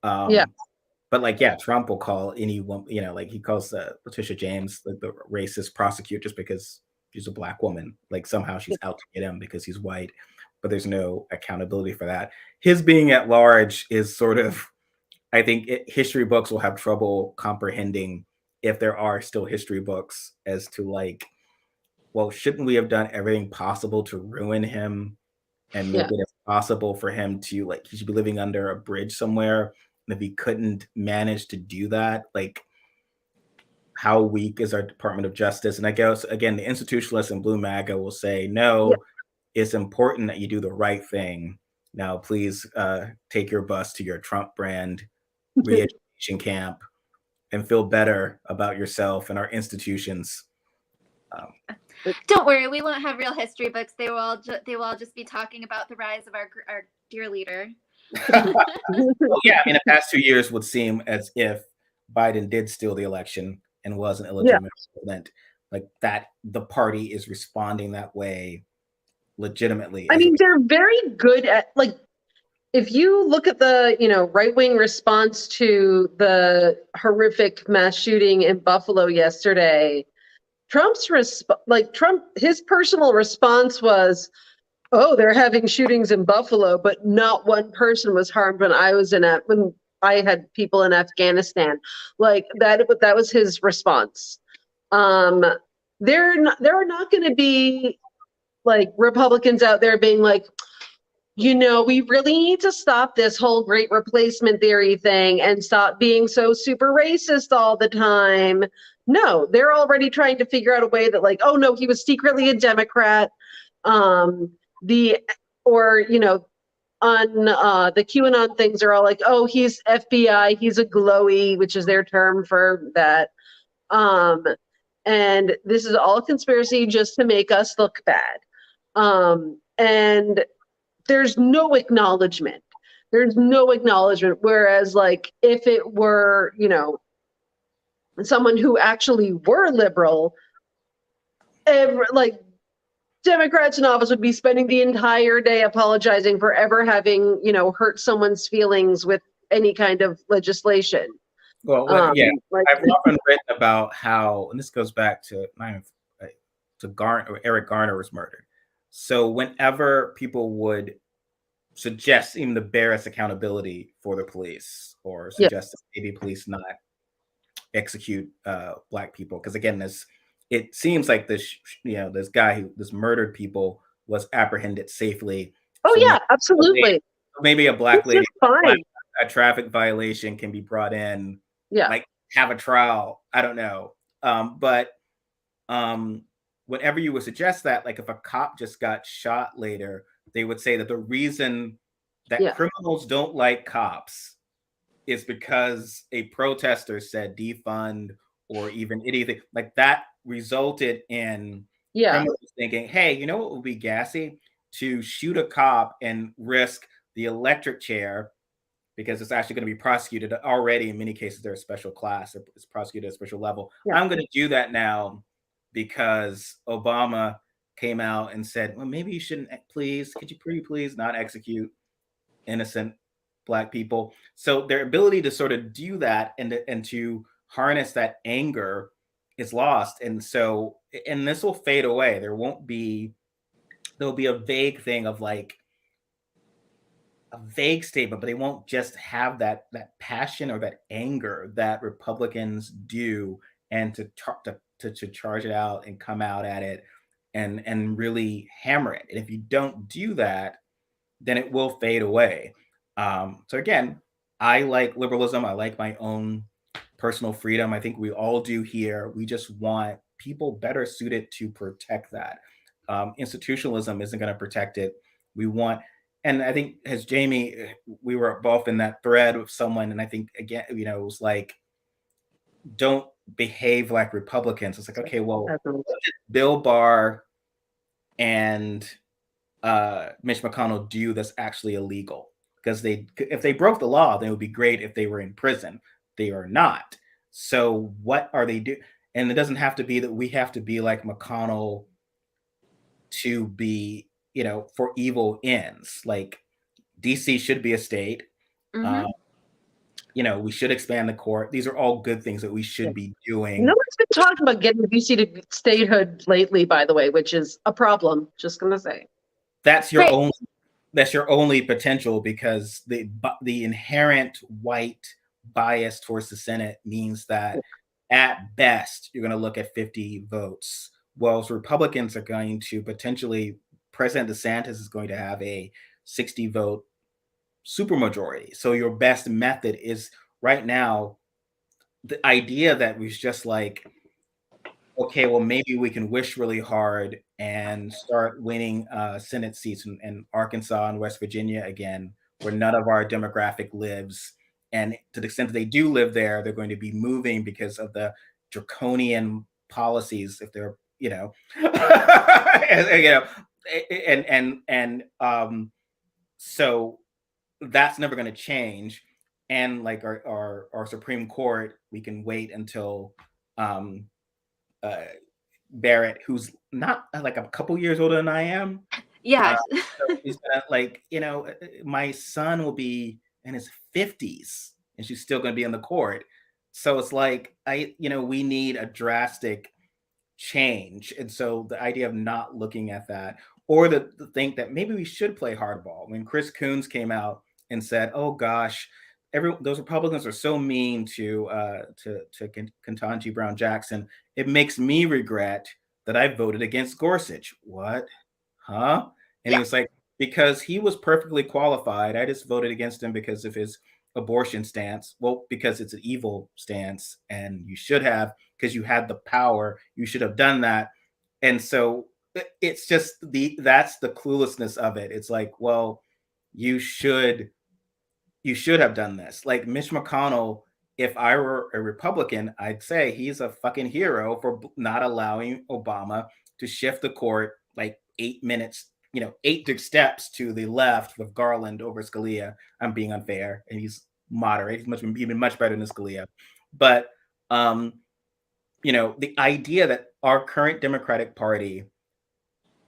But Trump will call anyone, like he calls Letitia James the racist prosecutor just because she's a Black woman. Like somehow she's out to get him because he's white, but there's no accountability for that. His being at large is sort of, I think history books will have trouble comprehending, if there are still history books, as to like, well, shouldn't we have done everything possible to ruin him and make it impossible for him to, like, he should be living under a bridge somewhere. And if he couldn't manage to do that, like, how weak is our Department of Justice? And I guess, again, the institutionalists in Blue MAGA will say, no, it's important that you do the right thing. Now, please take your bus to your Trump brand re-education camp and feel better about yourself and our institutions. Don't worry, we won't have real history books. They will all just be talking about the rise of our dear leader. Well, yeah, I mean, the past 2 years would seem as if Biden did steal the election and was an illegitimate president, like that the party is responding that way legitimately. I mean, they're very good at, like, if you look at the, right-wing response to the horrific mass shooting in Buffalo yesterday, his personal response was, oh, they're having shootings in Buffalo, but not one person was harmed when I had people in Afghanistan. Like that was his response. There are not going to be like Republicans out there being like, we really need to stop this whole great replacement theory thing and stop being so super racist all the time. No, they're already trying to figure out a way that, like, oh no, he was secretly a Democrat. On the QAnon things are all like, oh, he's FBI, he's a glowy, which is their term for that. And this is all a conspiracy just to make us look bad. And there's no acknowledgement. Whereas, like, if it were, someone who actually were liberal, like Democrats in office would be spending the entire day apologizing for ever having, hurt someone's feelings with any kind of legislation. Well, I've often written about how, and this goes back to Eric Garner was murdered. So whenever people would suggest even the barest accountability for the police, or suggest that maybe police not execute Black people, because again, it seems like this guy this murdered people was apprehended safely. Oh, so absolutely. Maybe a Black lady, a traffic violation can be brought in. Like have a trial. I don't know. But whenever you would suggest that, like if a cop just got shot later, they would say that the reason that criminals don't like cops is because a protester said defund or even anything like that, resulted in criminals thinking, hey, what would be gassy? To shoot a cop and risk the electric chair, because it's actually going to be prosecuted already. In many cases, they're a special class. It's prosecuted at a special level. I'm going to do that now because Obama came out and said, well, maybe you shouldn't, could you please not execute innocent Black people? So their ability to sort of do that and to harness that anger is lost. And this will fade away. There'll be a vague thing of like a vague statement, but they won't just have that passion or that anger that Republicans do, and to charge it out and come out at it and really hammer it. And if you don't do that, then it will fade away. So again, I like liberalism. I like my own personal freedom. I think we all do here. We just want people better suited to protect that. Institutionalism isn't going to protect it. And I think, as Jamie, we were both in that thread with someone, and I think, again, it was like, don't behave like Republicans. It's like, okay, well, Bill Barr and Mitch McConnell do that's actually illegal? Because if they broke the law, then it would be great if they were in prison. They are not. So what are they doing? And it doesn't have to be that we have to be like McConnell to be, for evil ends. Like DC should be a state. We should expand the court. These are all good things that we should be doing. No one's been talking about getting DC to statehood lately, by the way, which is a problem. Just gonna say. That's your only potential, because the inherent white bias towards the Senate means that at best you're going to look at 50 votes, whilst Republicans are going to potentially, President DeSantis is going to have a 60 vote supermajority. So your best method is right now the idea that was just like, okay, well, maybe we can wish really hard and start winning Senate seats in Arkansas and West Virginia again, where none of our demographic lives. And to the extent that they do live there, they're going to be moving because of the draconian policies, if they're, you know, and, you know, so that's never going to change. And like our Supreme Court, we can wait until Barrett, who's not like a couple years older than I am. Yeah. So he's gonna, like, you know, my son will be in his 50s and she's still gonna be in the court. So it's like, we need a drastic change. And so the idea of not looking at that, or the think that maybe we should play hardball. When Chris Coons came out and said, "Oh gosh, those Republicans are so mean to Ketanji Brown Jackson. It makes me regret that I voted against Gorsuch." What? Huh? And he was like, because he was perfectly qualified. I just voted against him because of his abortion stance. Well, because it's an evil stance, and you should have, because you had the power, you should have done that. And so it's just that's the cluelessness of it. It's like, well, you should have done this. Like Mitch McConnell, if I were a Republican, I'd say he's a fucking hero for not allowing Obama to shift the court like 8 minutes, 8 steps to the left with Garland over Scalia. I'm being unfair, and he's moderate. He's even much better than Scalia. But the idea that our current Democratic Party,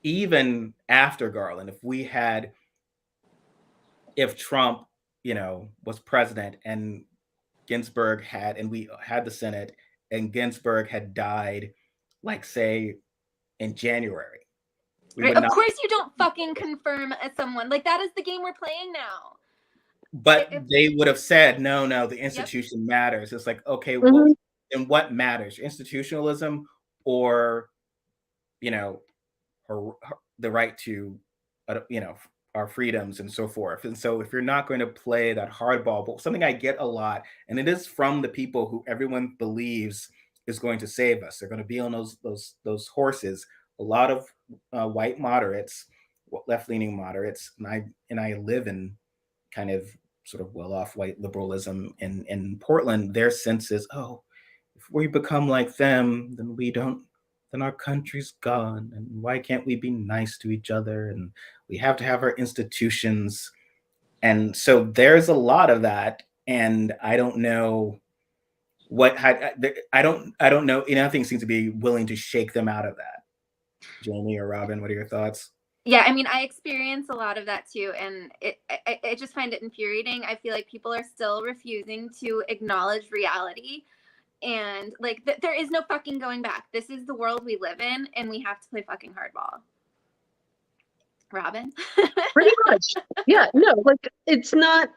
even after Garland, if Trump, was president and Ginsburg and we had the Senate and Ginsburg had died, like say in January. Right. Of course you don't fucking confirm someone. Like that is the game we're playing now. But they would have said, no, the institution matters. It's like, okay, well, then what matters? Institutionalism or, the right to, our freedoms and so forth. And so if you're not going to play that hardball, but something I get a lot, and it is from the people who everyone believes is going to save us. They're going to be on those horses. A lot of white moderates, left-leaning moderates, and I live in kind of sort of well-off white liberalism in Portland. Their sense is, oh, if we become like them, then our country's gone. And why can't we be nice to each other? And we have to have our institutions. And so there's a lot of that. And I don't know I don't know. Nothing seems to be willing to shake them out of that. Jamie or Robyn, what are your thoughts? Yeah, I mean, I experience a lot of that too, and I just find it infuriating. I feel like people are still refusing to acknowledge reality, and like there is no fucking going back. This is the world we live in, and we have to play fucking hardball. Robyn? Pretty much. Yeah, no, like it's not.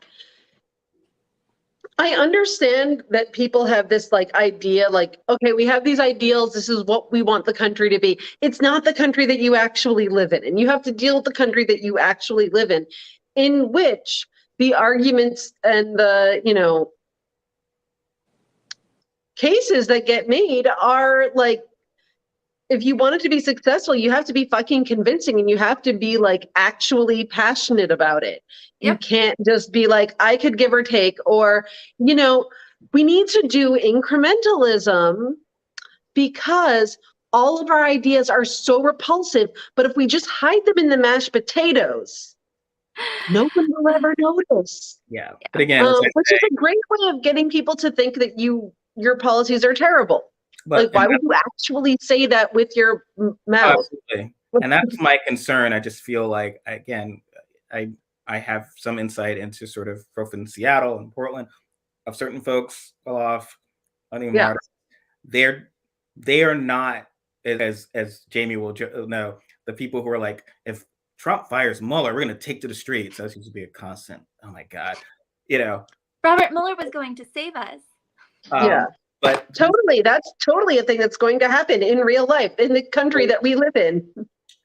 I understand that people have this like idea, like, okay, we have these ideals. This is what we want the country to be. It's not the country that you actually live in. And you have to deal with the country that you actually live in which the arguments and the, cases that get made are like, if you want it to be successful, you have to be fucking convincing, and you have to be like actually passionate about it. Yep. You can't just be like, I could give or take, or, we need to do incrementalism because all of our ideas are so repulsive. But if we just hide them in the mashed potatoes, no one will ever notice. Yeah. But again, which is a great way of getting people to think that your policies are terrible. But, like, why would you actually say that with your mouth? Absolutely. And that's my concern. I just feel like, again, I have some insight into sort of both in Seattle and Portland of certain folks off. They are not, as Jamie will know, the people who are like, if Trump fires Mueller, we're going to take to the streets. That seems to be a constant. Oh my God. Robert Mueller was going to save us. Yeah. But Totally. That's totally a thing that's going to happen in real life in the country that we live in.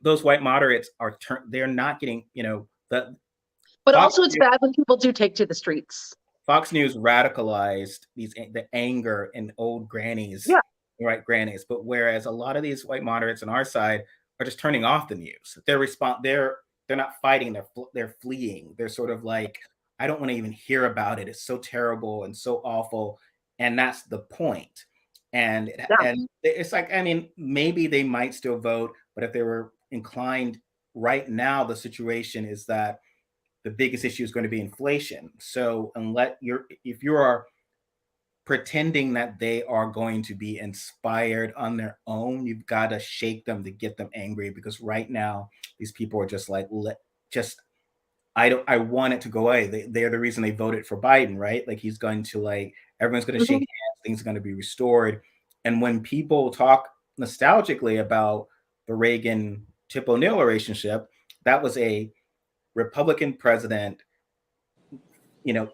those white moderates are they're not getting, the But Fox also it's News, bad when people do take to the streets. Fox News radicalized the anger in old grannies, Yeah. right, grannies. But whereas a lot of these white moderates on our side are just turning off the news. They're not fighting. They're fleeing. They're sort of like, I don't want to even hear about it. It's so terrible and so awful. And that's the point. And it's like, I mean, maybe they might still vote, but if they were inclined right now, the situation is that the biggest issue is going to be inflation. So if you are pretending that they are going to be inspired on their own, you've got to shake them to get them angry, because right now these people are just like, I want it to go away. They're the reason they voted for Biden, right? Like he's going to everyone's going to shake hands, things are going to be restored. And when people talk nostalgically about the Reagan Tip O'Neill relationship, that was a Republican president,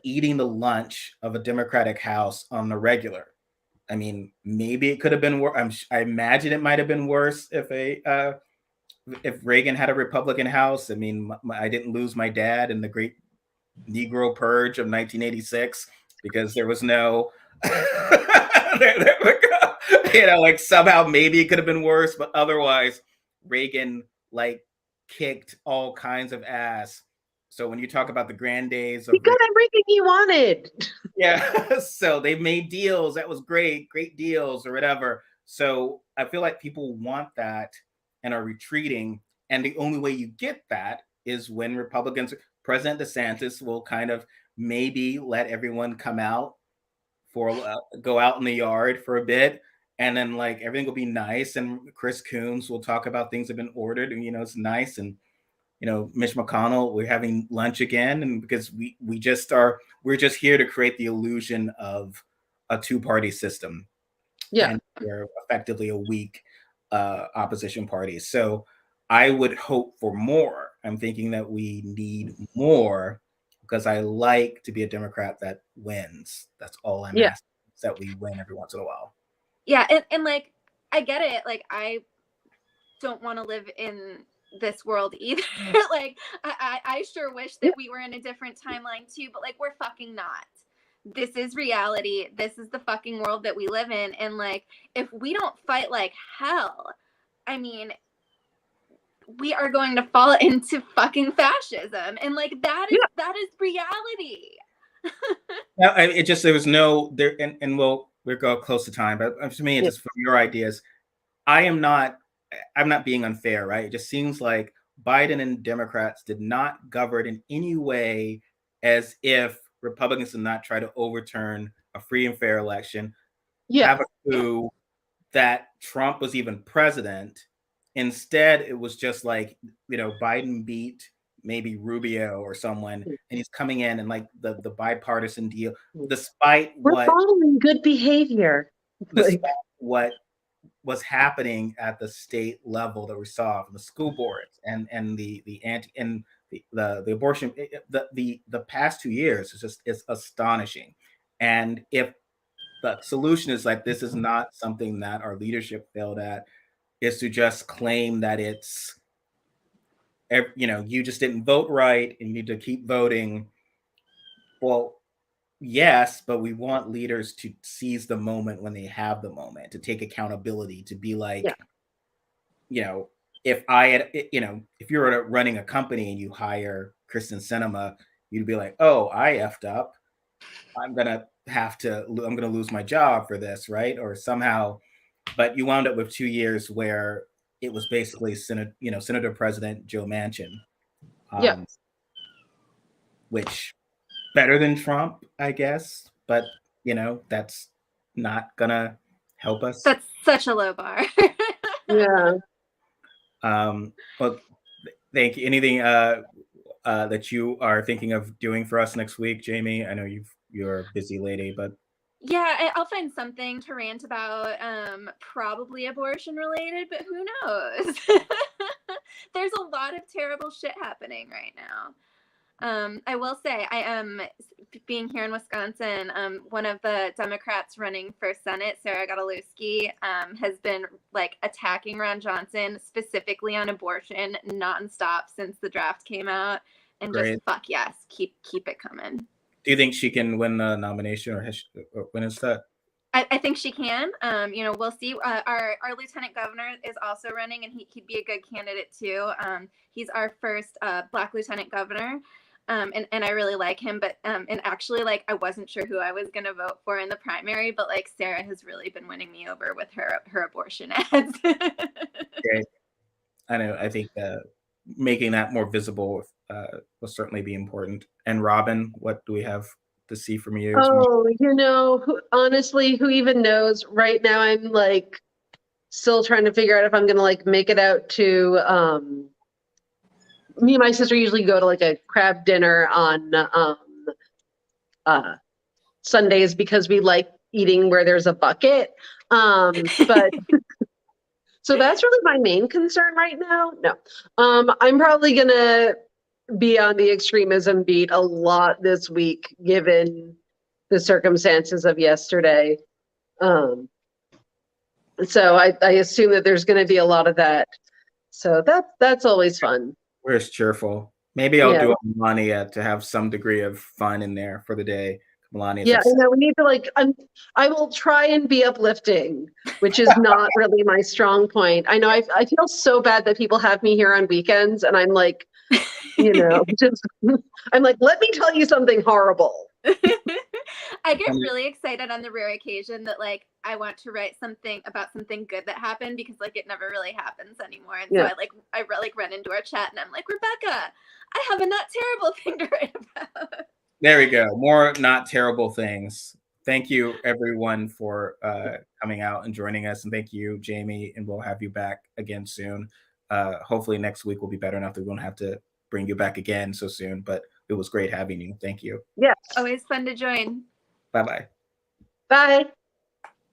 eating the lunch of a Democratic House on the regular. I mean, maybe it could have been worse. I imagine it might have been worse if Reagan had a Republican House. I mean, I didn't lose my dad in the Great Negro Purge of 1986 because there was no, somehow maybe it could have been worse, but otherwise Reagan kicked all kinds of ass. So when you talk about the grand days of, he got everything he wanted. Yeah, so they made deals. That was great deals or whatever. So I feel like people want that and are retreating. And the only way you get that is when Republicans, President DeSantis will kind of maybe let everyone come out go out in the yard for a bit. And then everything will be nice. And Chris Coons will talk about things that have been ordered and, it's nice. And, Mitch McConnell, we're having lunch again. And because we're just here to create the illusion of a two-party system. Yeah. And we're effectively a weak opposition party. So I would hope for more. I'm thinking that we need more, because I like to be a Democrat that wins. That's all I'm asking, is that we win every once in a while. Yeah. And I get it. I don't want to live in this world either. I sure wish that we were in a different timeline too, but we're fucking not. This is reality. This is the fucking world that we live in. And if we don't fight like hell, I mean, we are going to fall into fucking fascism. And that is reality. Now, there was no there, and we'll go close to time, but to me, it's just from your ideas. I'm not being unfair, right? It just seems like Biden and Democrats did not govern in any way as if Republicans did not try to overturn a free and fair election, have a coup, that Trump was even president. Instead, it was just Biden beat maybe Rubio or someone, and he's coming in and the bipartisan deal, despite we're following good behavior. Despite what was happening at the state level that we saw from the school boards and the abortion, the past 2 years is astonishing. And if the solution is this is not something that our leadership failed at, is to just claim that it's, you just didn't vote right and you need to keep voting. Well, yes, but we want leaders to seize the moment when they have the moment, to take accountability, to be if I had, if you were running a company and you hire Kristen Sinema, you'd be like, oh, I effed up. I'm going to lose my job for this, right? Or somehow, but you wound up with 2 years where it was basically Senator President Joe Manchin, which better than Trump, I guess, but that's not gonna help us. That's such a low bar. Yeah. Well, thank you. Anything that you are thinking of doing for us next week, Jamie? I know you're a busy lady, but yeah, I'll find something to rant about, probably abortion related, but who knows? There's a lot of terrible shit happening right now. I will say, I am being here in Wisconsin. One of the Democrats running for Senate, Sarah Godolewski, has been like attacking Ron Johnson specifically on abortion nonstop since the draft came out, and Great. just fuck yes, keep it coming. Do you think she can win the nomination, or when is that? I think she can. We'll see. Our lieutenant governor is also running, and he'd be a good candidate too. He's our first Black lieutenant governor. And I really like him, but and actually, like, I wasn't sure who I was gonna vote for in the primary, but like Sarah has really been winning me over with her abortion ads. Great. I know. I think making that more visible will certainly be important. And Robyn, what do we have to see from you? Oh, honestly, who even knows? Right now, I'm like still trying to figure out if I'm gonna like make it out to me and my sister usually go to like a crab dinner on Sundays because we like eating where there's a bucket. But so that's really my main concern right now. No, I'm probably gonna be on the extremism beat a lot this week, given the circumstances of yesterday. So I assume that there's going to be a lot of that. So that's always fun. Where's cheerful? Maybe I'll do a Melania to have some degree of fun in there for the day. Melania. Yeah, we need to I will try and be uplifting, which is not really my strong point. I know I feel so bad that people have me here on weekends, and I'm like, I'm like, let me tell you something horrible. I get really excited on the rare occasion that like I want to write something about something good that happened, because like it never really happens anymore. And so I run into our chat and I'm like, Rebecca, I have a not terrible thing to write about. There we go. More not terrible things. Thank you everyone for coming out and joining us. And thank you, Jamie, and we'll have you back again soon. Hopefully next week will be better enough that we won't have to bring you back again so soon, but it was great having you. Thank you. Yes. Always fun to join. Bye-bye. Bye.